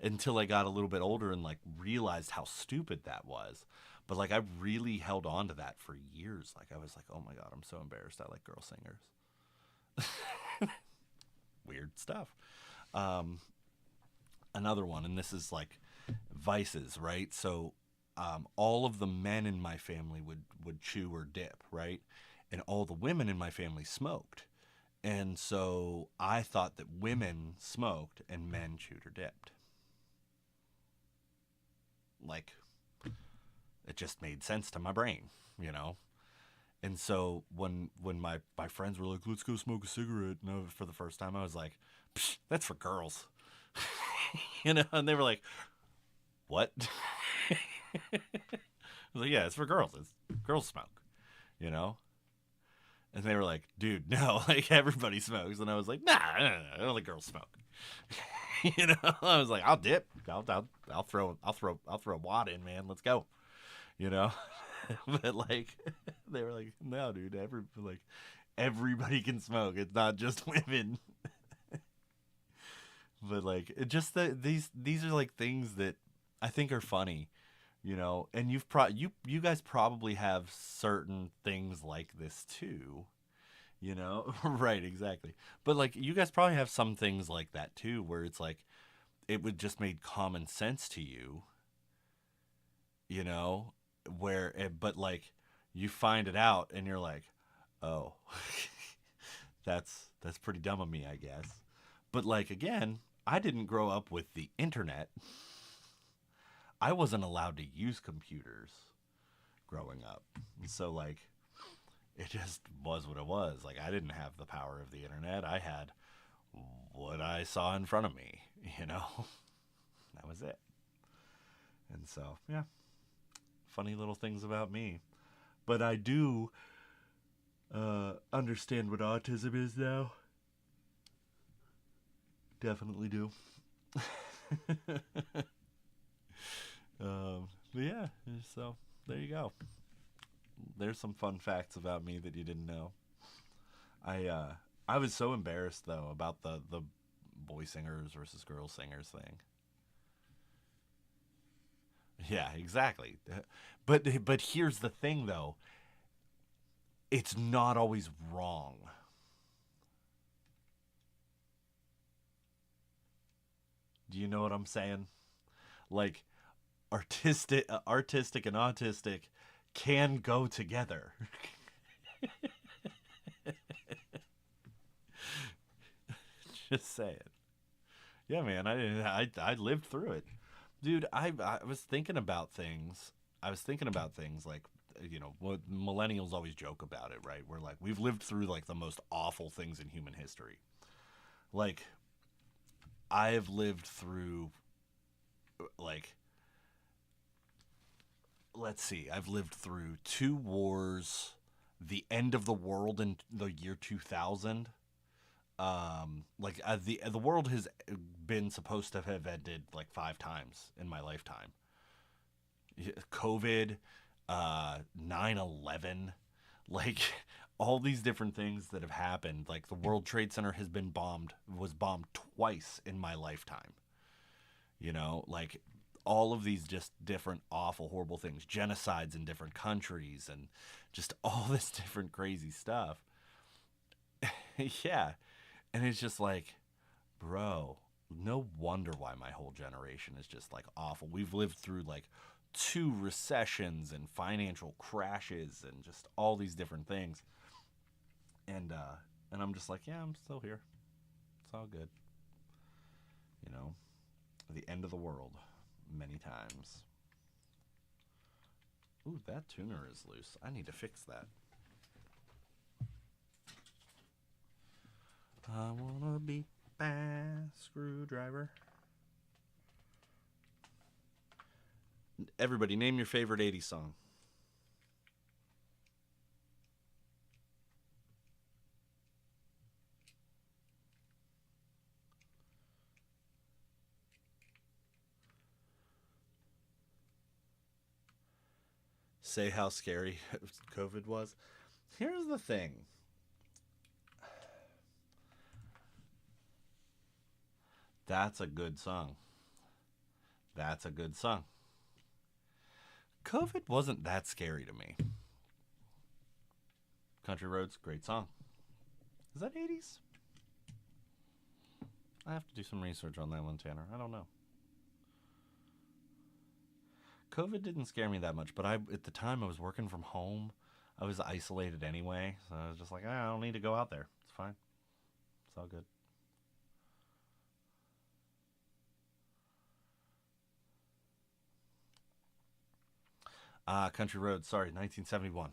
until I got a little bit older and like realized how stupid that was. But like, I really held on to that for years. Like, I was like, oh my God, I'm so embarrassed. I like girl singers. Weird stuff. Another one, and this is like vices, right? So all of the men in my family would chew or dip, right? And all the women in my family smoked. And so I thought that women smoked and men chewed or dipped. Like, it just made sense to my brain, you know? And so when my friends were like, let's go smoke a cigarette, no, for the first time, I was like, that's for girls. You know, and they were like, what? I was like, yeah, it's for girls. It's girls smoke, you know? And they were like, dude, no, like everybody smokes. And I was like, nah, only girls smoke. You know, I was like, I'll dip. I'll throw a wad in, man. Let's go. You know? But like they were like, no, dude, everybody can smoke. It's not just women. But like it just these are like things that I think are funny, you know. And you guys probably have certain things like this too, you know. Right, exactly. But like you guys probably have some things like that too, where it's like it would just made common sense to you, you know, but like you find it out and you're like, oh, that's pretty dumb of me, I guess. But like again, I didn't grow up with the internet. I wasn't allowed to use computers. growing up. And so, like, it just was what it was. Like, I didn't have the power of the internet. I had what I saw in front of me, you know? That was it. And so, yeah, funny little things about me. But I do understand what autism is now. Definitely do. But yeah, so there you go. There's some fun facts about me that you didn't know. I was so embarrassed though about the boy singers versus girl singers thing. Yeah, exactly. But here's the thing though. It's not always wrong. Do you know what I'm saying? Like artistic and autistic can go together. Just say it. Yeah, man. I lived through it, dude. I was thinking about things. I was thinking about things like, what millennials always joke about it, right? We're like, we've lived through like the most awful things in human history. Like, I have lived through, like, let's see, I've lived through two wars, the end of the world in the year 2000. The world has been supposed to have ended like five times in my lifetime. COVID, 9/11, like all these different things that have happened. Like the World Trade Center was bombed twice in my lifetime. Like all of these just different awful, horrible things, genocides in different countries, and just all this different crazy stuff. Yeah. And it's just like, bro, no wonder why my whole generation is just like awful. We've lived through like two recessions and financial crashes and just all these different things. And I'm just like, yeah, I'm still here. It's all good. You know, the end of the world many times. Ooh, that tuner is loose. I need to fix that. I wanna be fast screwdriver. Everybody, name your favorite 80s song. Say how scary COVID was. Here's the thing. That's a good song. That's a good song. COVID wasn't that scary to me. Country Roads, great song. Is that 80s? I have to do some research on that one, Tanner. I don't know. COVID didn't scare me that much, but at the time I was working from home. I was isolated anyway, so I was just like, I don't need to go out there. It's fine. It's all good. Country Roads, sorry, 1971.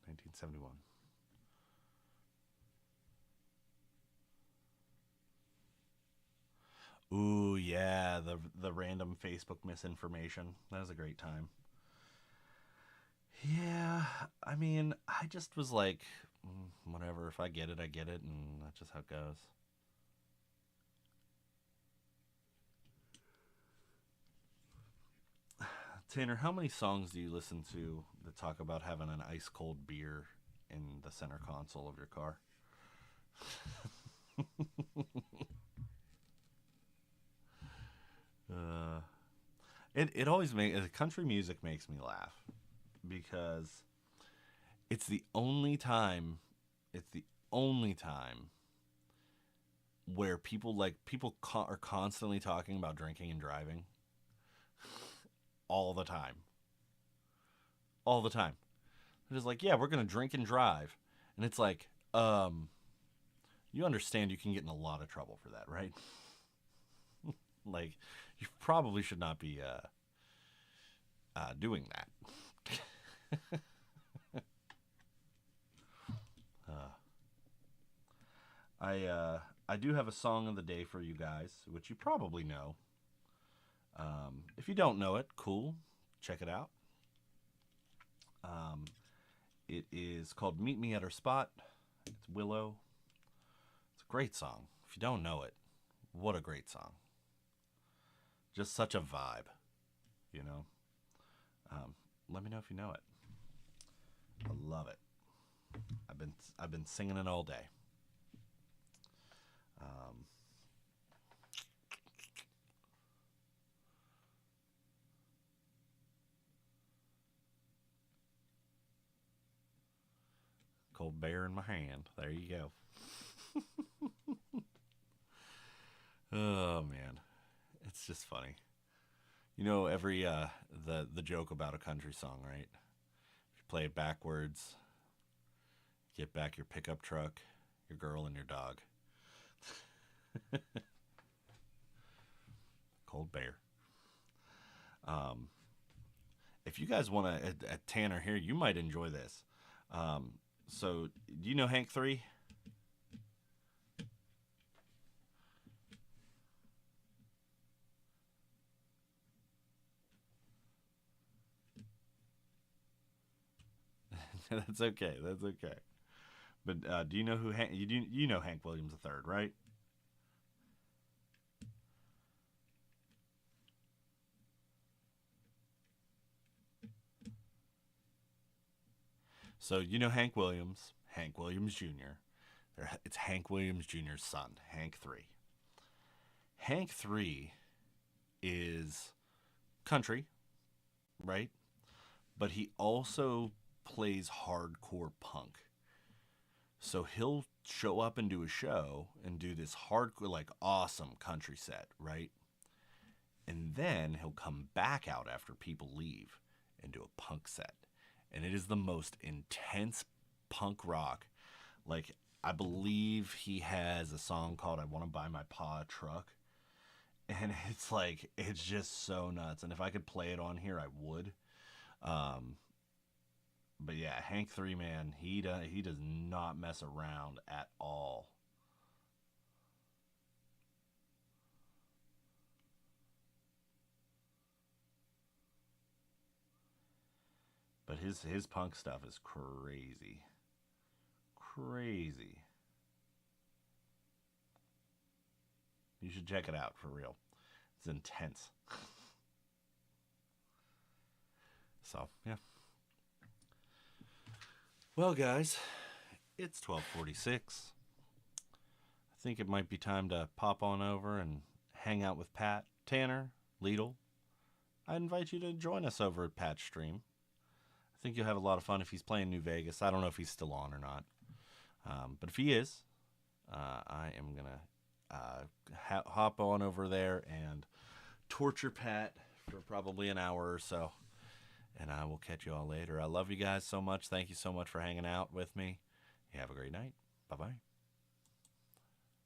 1971. Ooh, yeah, the random Facebook misinformation. That was a great time. Yeah, I mean, I just was like, whatever. If I get it, I get it, and that's just how it goes. Tanner, how many songs do you listen to that talk about having an ice cold beer in the center console of your car? Uh, it always makes country music makes me laugh because it's the only time it's the only time where are constantly talking about drinking and driving all the time. All the time. They're just like, yeah, we're gonna drink and drive. And it's like, you understand you can get in a lot of trouble for that, right? Like, you probably should not be doing that. I do have a song of the day for you guys, which you probably know. If you don't know it, cool. Check it out. Um, it is called "Meet Me at Her Spot." It's Willow. It's a great song. If you don't know it, what a great song. Just such a vibe, you know. Let me know if you know it. I love it. I've been singing it all day. Um, Cold bear in my hand. There you go. Oh man, it's just funny. You know every the joke about a country song, right? If you play it backwards, get back your pickup truck, your girl, and your dog. Cold bear. Um, if you guys want to, at Tanner here, you might enjoy this. Um, so, do you know Hank 3? That's okay. That's okay. But do you know who you know Hank Williams III, right? So you know Hank Williams Jr. It's Hank Williams Jr.'s son, Hank 3. Hank 3 is country, right? But he also plays hardcore punk. So he'll show up and do a show and do this hardcore, like awesome country set, right? And then he'll come back out after people leave and do a punk set. And it is the most intense punk rock. Like, I believe he has a song called "I Want to Buy My Pa a Truck." And it's like, it's just so nuts. And if I could play it on here, I would. Um, but yeah, Hank 3, man, he does not mess around at all. But his punk stuff is crazy. Crazy. You should check it out for real. It's intense. So, yeah. Well, guys, it's 12:46. I think it might be time to pop on over and hang out with Pat, Tanner, Lidl. I invite you to join us over at Pat's stream. I think you'll have a lot of fun if he's playing New Vegas. I don't know if he's still on or not. But if he is, I am going to hop on over there and torture Pat for probably an hour or so. And I will catch you all later. I love you guys so much. Thank you so much for hanging out with me. You have a great night. Bye bye.